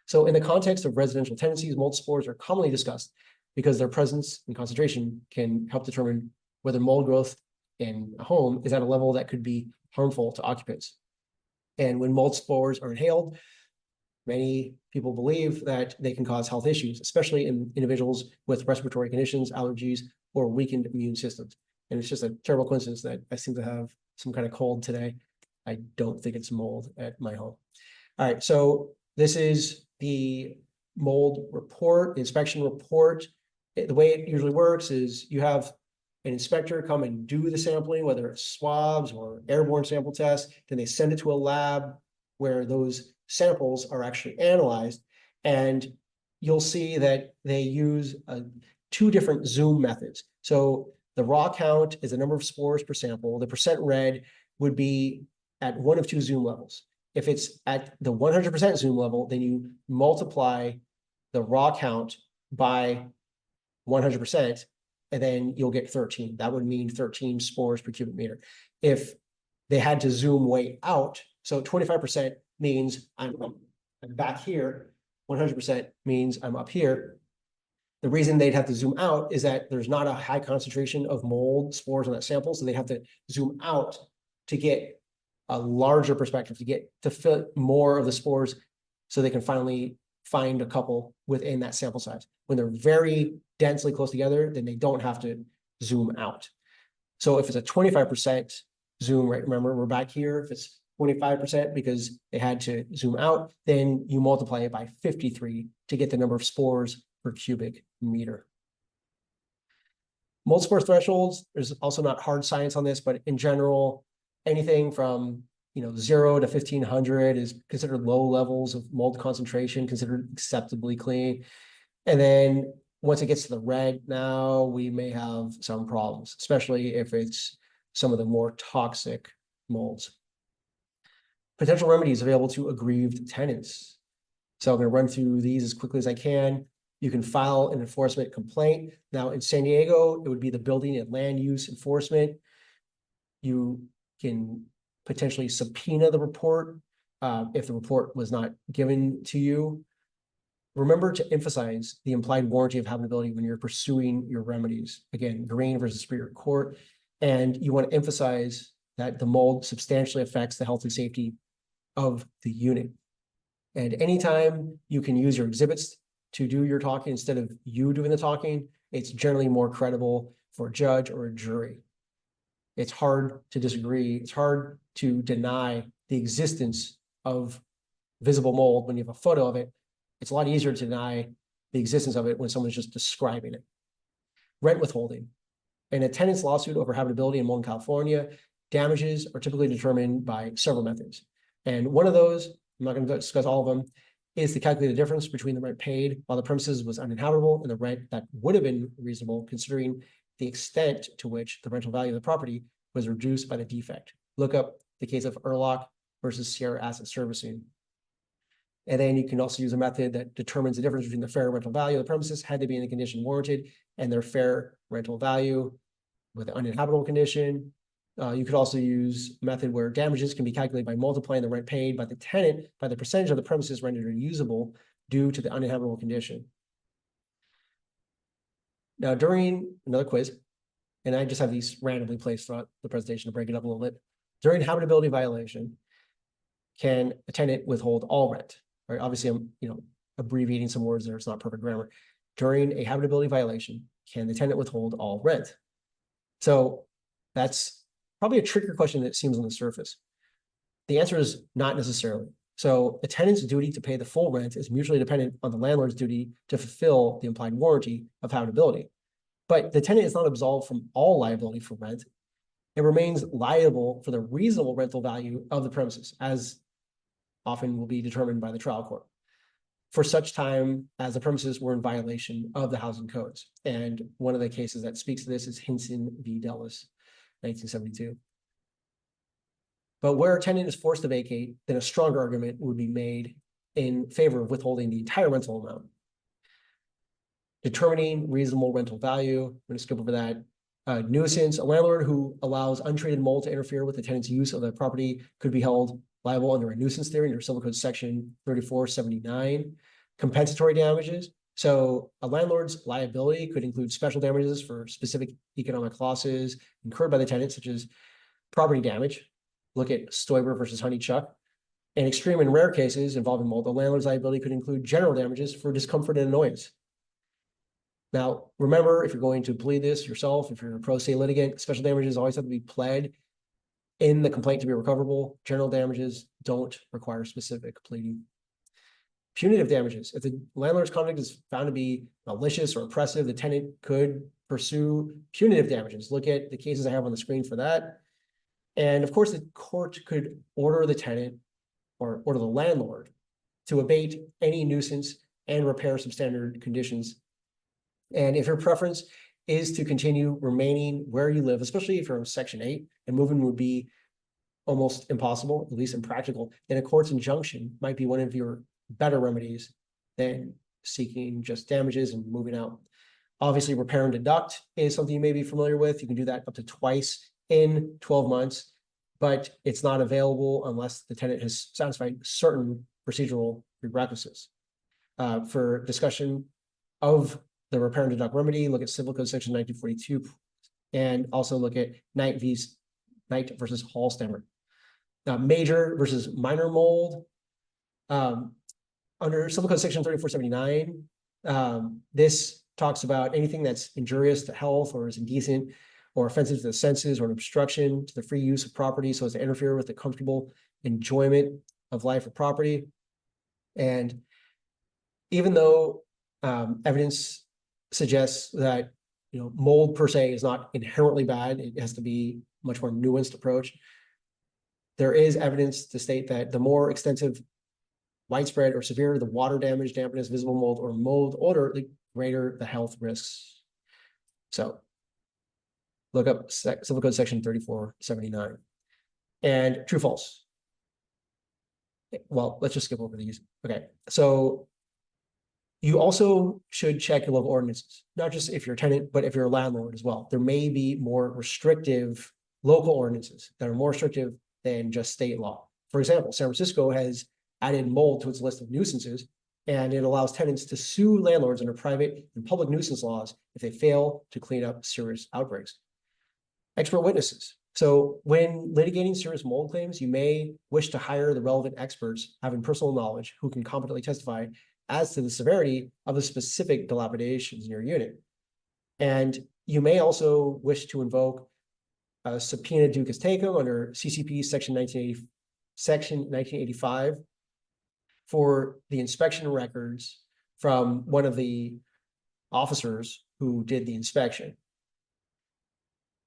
So in the context of residential tenancies, mold spores are commonly discussed because their presence and concentration can help determine whether mold growth in a home is at a level that could be harmful to occupants. And when mold spores are inhaled, many people believe that they can cause health issues, especially in individuals with respiratory conditions, allergies, or weakened immune systems. And it's just a terrible coincidence that I seem to have some kind of cold today. I don't think it's mold at my home. All right, so this is the mold report, inspection report. The way it usually works is you have an inspector come and do the sampling, whether it's swabs or airborne sample tests, then they send it to a lab where those samples are actually analyzed. And you'll see that they use two different zoom methods. So the raw count is the number of spores per sample. The percent red would be at one of two zoom levels. If it's at the 100% zoom level, then you multiply the raw count by 100%, and then you'll get 13. That would mean 13 spores per cubic meter. If they had to zoom way out, so 25% means I'm back here, 100% means I'm up here. The reason they'd have to zoom out is that there's not a high concentration of mold spores on that sample, so they have to zoom out to get a larger perspective to get to fit more of the spores so they can finally find a couple within that sample size. When they're very densely close together, then they don't have to zoom out. So if it's a 25% zoom, right, remember we're back here, if it's 25% because they had to zoom out, then you multiply it by 53 to get the number of spores per cubic meter. Mold spore thresholds, there's also not hard science on this, but in general, anything from 0 to 1500 is considered low levels of mold concentration, considered acceptably clean. And then once it gets to the red, now we may have some problems, especially if it's some of the more toxic molds. Potential remedies available to aggrieved tenants. So I'm going to run through these as quickly as I can. You can file an enforcement complaint. Now in San Diego, it would be the building and land use enforcement. You can potentially subpoena the report if the report was not given to you. Remember to emphasize the implied warranty of habitability when you're pursuing your remedies. Again, Green versus Superior Court. And you want to emphasize that the mold substantially affects the health and safety of the unit. And anytime you can use your exhibits to do your talking instead of you doing the talking, it's generally more credible for a judge or a jury. It's hard to disagree. It's hard to deny the existence of visible mold when you have a photo of it. It's a lot easier to deny the existence of it when someone's just describing it. Rent withholding. In a tenant's lawsuit over habitability in mold in California, damages are typically determined by several methods. And one of those, I'm not going to discuss all of them, is to calculate the difference between the rent paid while the premises was uninhabitable and the rent that would have been reasonable considering the extent to which the rental value of the property was reduced by the defect. Look up the case of Erlock versus Sierra Asset Servicing. And then you can also use a method that determines the difference between the fair rental value of the premises had to be in the condition warranted and their fair rental value with the uninhabitable condition. You could also use a method where damages can be calculated by multiplying the rent paid by the tenant by the percentage of the premises rendered unusable due to the uninhabitable condition. Now, during another quiz, and I just have these randomly placed throughout the presentation to break it up a little bit. During habitability violation, can a tenant withhold all rent? Right? Obviously, I'm abbreviating some words there. It's not perfect grammar. During a habitability violation, can the tenant withhold all rent? So that's probably a trickier question that seems on the surface. The answer is not necessarily. So the tenant's duty to pay the full rent is mutually dependent on the landlord's duty to fulfill the implied warranty of habitability. But the tenant is not absolved from all liability for rent. It remains liable for the reasonable rental value of the premises, as often will be determined by the trial court, for such time as the premises were in violation of the housing codes. And one of the cases that speaks to this is Hinson v. Dulles, 1972. But where a tenant is forced to vacate, then a stronger argument would be made in favor of withholding the entire rental amount. Determining reasonable rental value, I'm going to skip over that. Nuisance, a landlord who allows untreated mold to interfere with the tenant's use of the property could be held liable under a nuisance theory under Civil Code Section 3479. Compensatory damages. So a landlord's liability could include special damages for specific economic losses incurred by the tenant, such as property damage. Look at Stoiber versus Honeychuck. In extreme and rare cases involving mold, the landlord's liability could include general damages for discomfort and annoyance. Now, remember, if you're going to plead this yourself, if you're a pro se litigant, special damages always have to be pled in the complaint to be recoverable. General damages don't require specific pleading. Punitive damages. If the landlord's conduct is found to be malicious or oppressive, the tenant could pursue punitive damages. Look at the cases I have on the screen for that. And of course, the court could order the tenant or order the landlord to abate any nuisance and repair substandard conditions. And if your preference is to continue remaining where you live, especially if you're in Section 8 and moving would be almost impossible, at least impractical, then a court's injunction might be one of your better remedies than seeking just damages and moving out. Obviously, repair and deduct is something you may be familiar with. You can do that up to twice in 12 months, but it's not available unless the tenant has satisfied certain procedural prerequisites. For discussion of the repair and deduct remedy, look at Civil Code Section 1942, and also look at Knight versus Hallstammer. major versus minor mold. Under Civil Code Section 3479, this talks about anything that's injurious to health or is indecent or offensive to the senses or an obstruction to the free use of property so as to interfere with the comfortable enjoyment of life or property. And even though evidence suggests that mold per se is not inherently bad, it has to be a much more nuanced approach. There is evidence to state that the more extensive, widespread, or severe the water damage, dampness, visible mold, or mold odor, the greater the health risks. So look up Civil Code Section 3479. And true, false. Well, let's just skip over these. Okay, so you also should check your local ordinances, not just if you're a tenant, but if you're a landlord as well. There may be more restrictive local ordinances that are more restrictive than just state law. For example, San Francisco has added mold to its list of nuisances, and it allows tenants to sue landlords under private and public nuisance laws if they fail to clean up serious outbreaks. Expert witnesses. So when litigating serious mold claims, you may wish to hire the relevant experts having personal knowledge who can competently testify as to the severity of the specific dilapidations in your unit. And you may also wish to invoke a subpoena ducis tecum under CCP Section 1985 for the inspection records from one of the officers who did the inspection.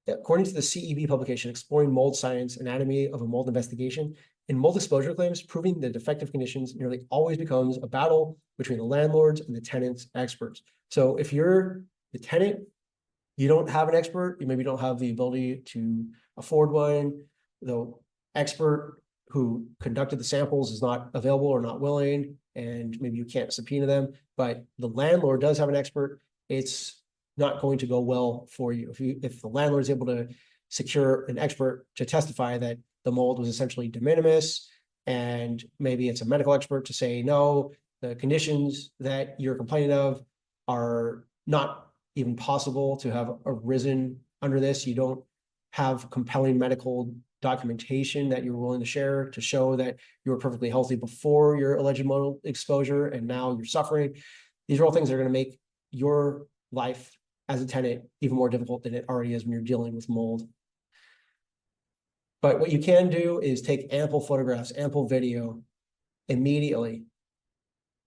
According to the CEB publication, Exploring Mold Science, Anatomy of a Mold Investigation, in mold exposure claims, proving the defective conditions nearly always becomes a battle between the landlords and the tenants' experts. So if you're the tenant, you don't have an expert, you maybe don't have the ability to afford one, the expert who conducted the samples is not available or not willing, and maybe you can't subpoena them, but the landlord does have an expert, it's not going to go well for you. If the landlord is able to secure an expert to testify that the mold was essentially de minimis, and maybe it's a medical expert to say, no, the conditions that you're complaining of are not even possible to have arisen under this. You don't have compelling medical documentation that you're willing to share to show that you were perfectly healthy before your alleged mold exposure, and now you're suffering. These are all things that are going to make your life as a tenant even more difficult than it already is when you're dealing with mold. But what you can do is take ample photographs, ample video immediately.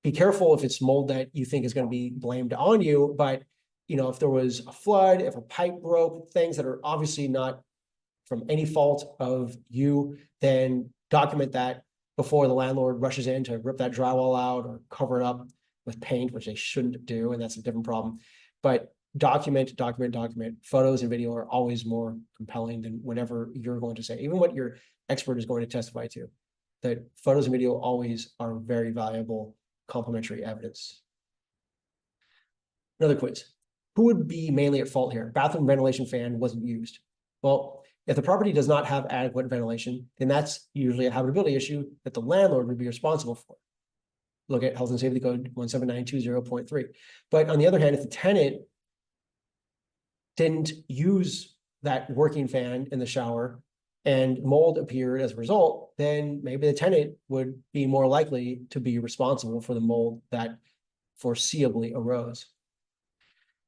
Be careful if it's mold that you think is going to be blamed on you, but if there was a flood, if a pipe broke, things that are obviously not from any fault of you, then document that before the landlord rushes in to rip that drywall out or cover it up with paint, which they shouldn't do, and that's a different problem. But document. Photos and video are always more compelling than whatever you're going to say, even what your expert is going to testify to. That photos and video always are very valuable complementary evidence. Another quiz. Who would be mainly at fault here? Bathroom ventilation fan wasn't used. Well, if the property does not have adequate ventilation, then that's usually a habitability issue that the landlord would be responsible for. Look at Health and Safety Code 17920.3. But on the other hand, if the tenant didn't use that working fan in the shower and mold appeared as a result, then maybe the tenant would be more likely to be responsible for the mold that foreseeably arose.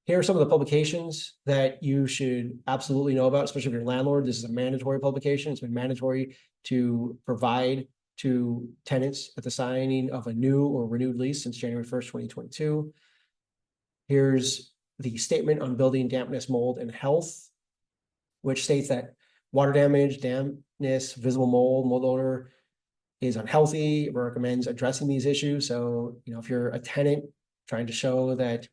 Here are some of the publications that you should absolutely know about, especially if you're a landlord. This is a mandatory publication. It's been mandatory to provide to tenants at the signing of a new or renewed lease since January 1st, 2022. Here's the Statement on Building Dampness, Mold, and Health, which states that water damage, dampness, visible mold, mold odor is unhealthy. It recommends addressing these issues. So, if you're a tenant trying to show that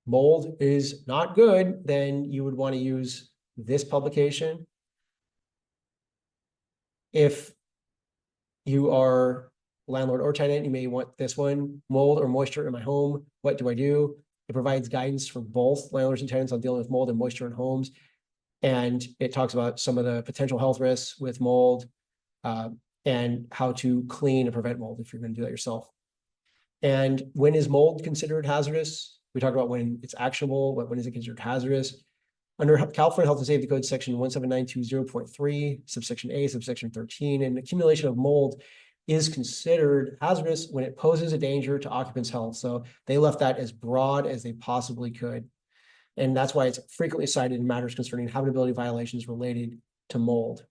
mold is not good, then you would want to use this publication. If you are landlord or tenant, you may want this one, Mold or Moisture in My Home, What Do I Do? It provides guidance for both landlords and tenants on dealing with mold and moisture in homes. And it talks about some of the potential health risks with mold and how to clean and prevent mold if you're going to do that yourself. And when is mold considered hazardous? We talk about when it's actionable, but when is it considered hazardous? Under California Health and Safety Code, section 17920.3, subsection A, subsection 13, an accumulation of mold is considered hazardous when it poses a danger to occupants' health. So they left that as broad as they possibly could. And that's why it's frequently cited in matters concerning habitability violations related to mold.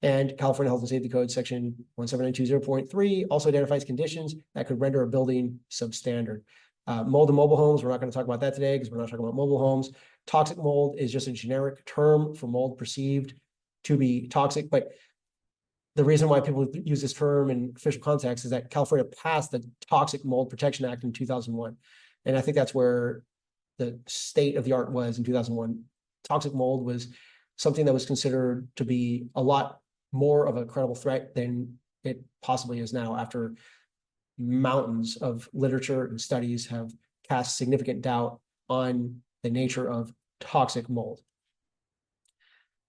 And California Health and Safety Code, section 17920.3 also identifies conditions that could render a building substandard. Mold in mobile homes, we're not going to talk about that today because we're not talking about mobile homes. Toxic mold is just a generic term for mold perceived to be toxic. But the reason why people use this term in official context is that California passed the Toxic Mold Protection Act in 2001. And I think that's where the state of the art was in 2001. Toxic mold was something that was considered to be a lot more of a credible threat than it possibly is now, after mountains of literature and studies have cast significant doubt on the nature of toxic mold.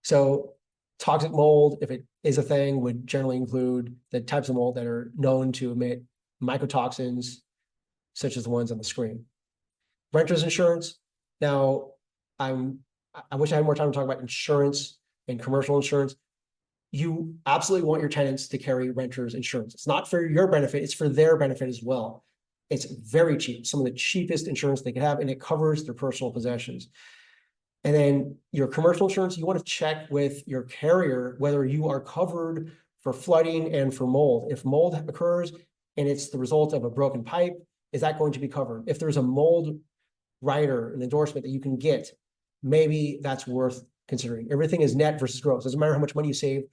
So toxic mold, if it is a thing, would generally include the types of mold that are known to emit mycotoxins, such as the ones on the screen. Renters insurance. Now, I wish I had more time to talk about insurance and commercial insurance. You absolutely want your tenants to carry renters insurance. It's not for your benefit, it's for their benefit as well. It's very cheap, some of the cheapest insurance they could have, and it covers their personal possessions. And then your commercial insurance, you want to check with your carrier whether you are covered for flooding and for mold. If mold occurs and it's the result of a broken pipe, is that going to be covered? If there's a mold rider, an endorsement that you can get, maybe that's worth considering. Everything is net versus gross. Doesn't matter how much money you save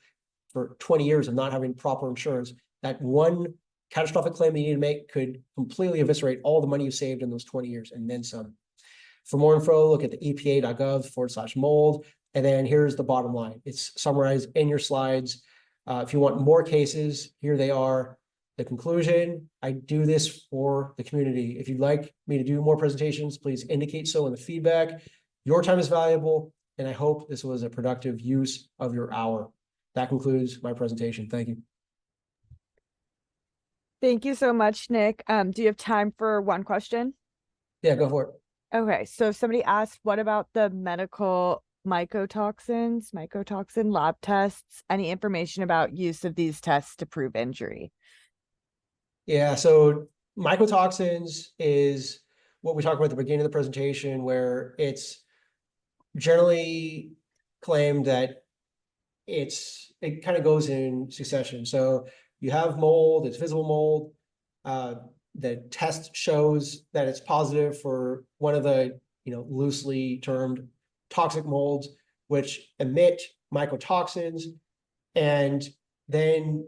for 20 years of not having proper insurance. That one catastrophic claim you need to make could completely eviscerate all the money you saved in those 20 years and then some. For more info, look at the epa.gov/mold. And then here's the bottom line. It's summarized in your slides. If you want more cases, here they are. The conclusion, I do this for the community. If you'd like me to do more presentations, please indicate so in the feedback. Your time is valuable, and I hope this was a productive use of your hour. That concludes my presentation. Thank you. Thank you so much, Nick. Do you have time for one question? Yeah, go for it. Okay, so somebody asked, what about the medical mycotoxin lab tests? Any information about use of these tests to prove injury? Yeah, so mycotoxins is what we talked about at the beginning of the presentation, where it's generally claimed that it kind of goes in succession. So you have mold, it's visible mold. The test shows that it's positive for one of the, loosely termed toxic molds, which emit mycotoxins. And then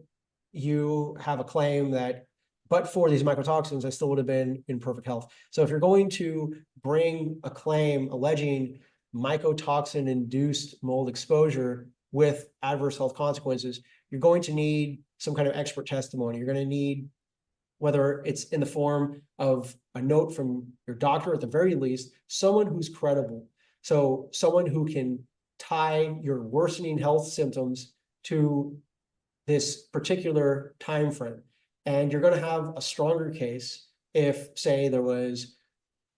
you have a claim that, but for these mycotoxins, I still would have been in perfect health. So if you're going to bring a claim alleging mycotoxin-induced mold exposure with adverse health consequences, you're going to need some kind of expert testimony. You're going to need, whether it's in the form of a note from your doctor, at the very least, someone who's credible. So someone who can tie your worsening health symptoms to this particular time frame. And you're going to have a stronger case if, say, there was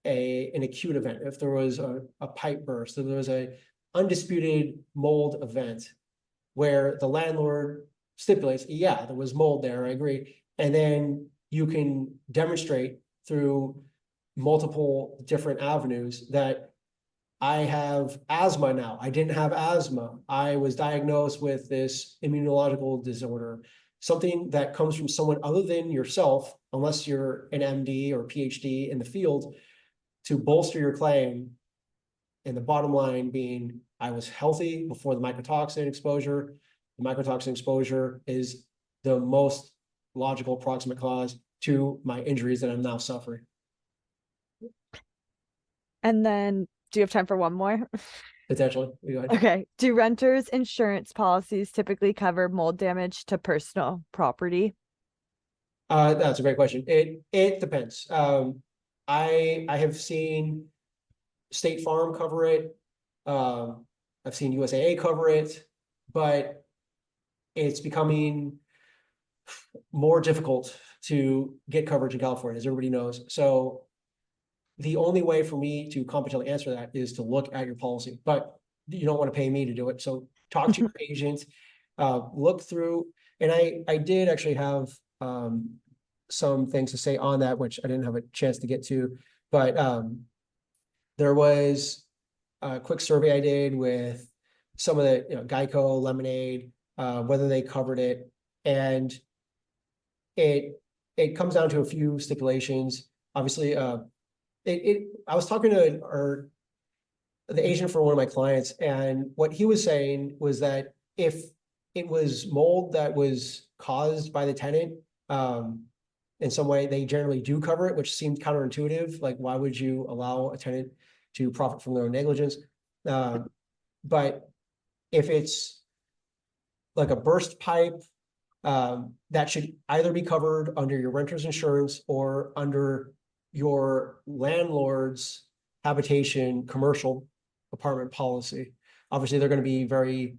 an acute event, if there was a pipe burst, if there was a undisputed mold event where the landlord stipulates, yeah, there was mold there, I agree. And then you can demonstrate through multiple different avenues that I have asthma now. I didn't have asthma. I was diagnosed with this immunological disorder, something that comes from someone other than yourself, unless you're an MD or PhD in the field, to bolster your claim. And the bottom line being, I was healthy before the mycotoxin exposure. The mycotoxin exposure is the most logical proximate cause to my injuries that I'm now suffering. And then, do you have time for one more? Potentially. Go ahead. Okay. Do renters insurance policies typically cover mold damage to personal property? That's a great question. It depends. I have seen State Farm cover it. I've seen USAA cover it, but it's becoming more difficult to get coverage in California, as everybody knows. So the only way for me to competently answer that is to look at your policy, but you don't want to pay me to do it. So talk to your agent, look through, and I did actually have some things to say on that, which I didn't have a chance to get to, but there was a quick survey I did with some of the, Geico, Lemonade, whether they covered it, and it comes down to a few stipulations. Obviously, I was talking to the agent for one of my clients, and what he was saying was that if it was mold that was caused by the tenant, in some way, they generally do cover it, which seemed counterintuitive. Like, why would you allow a tenant to profit from their own negligence? But if it's like a burst pipe, that should either be covered under your renter's insurance or under your landlord's habitation commercial apartment policy. Obviously, they're going to be very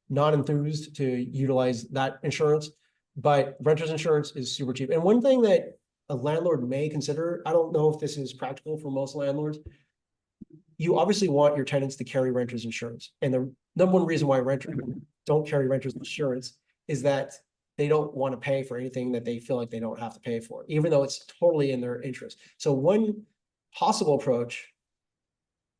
non-enthused to utilize that insurance, but renter's insurance is super cheap. And one thing that a landlord may consider, I don't know if this is practical for most landlords, you obviously want your tenants to carry renter's insurance. And the number one reason why renters don't carry renter's insurance is that they don't want to pay for anything that they feel like they don't have to pay for, even though it's totally in their interest. So one possible approach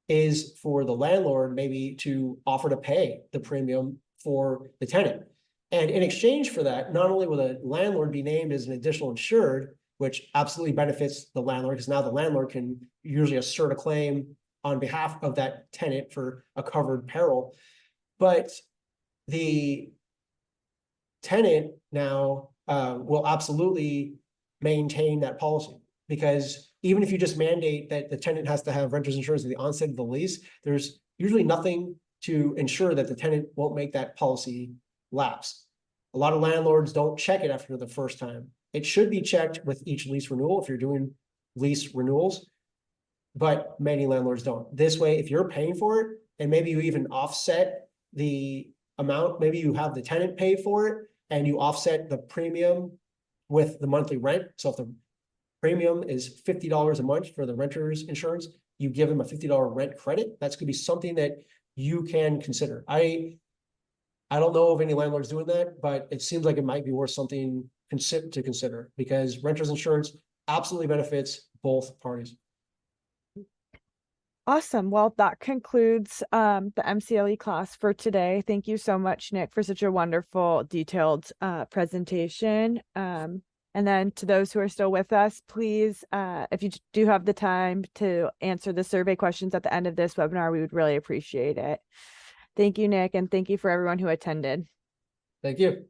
is for the landlord maybe to offer to pay the premium for the tenant. And in exchange for that, not only will the landlord be named as an additional insured, which absolutely benefits the landlord, because now the landlord can usually assert a claim on behalf of that tenant for a covered peril, but the tenant now will absolutely maintain that policy, because even if you just mandate that the tenant has to have renter's insurance at the onset of the lease, there's usually nothing to ensure that the tenant won't make that policy lapse. A lot of landlords don't check it after the first time. It should be checked with each lease renewal if you're doing lease renewals, but many landlords don't. This way, if you're paying for it, and maybe you even offset the amount, maybe you have the tenant pay for it, and you offset the premium with the monthly rent. So if the premium is $50 a month for the renter's insurance, you give them a $50 rent credit. That's going to be something that you can consider. I don't know of any landlords doing that, but it seems like it might be worth something to consider, because renter's insurance absolutely benefits both parties. Awesome. Well, that concludes the MCLE class for today. Thank you so much, Nick, for such a wonderful, detailed presentation. And then to those who are still with us, please, if you do have the time to answer the survey questions at the end of this webinar, we would really appreciate it. Thank you, Nick, and thank you for everyone who attended. Thank you.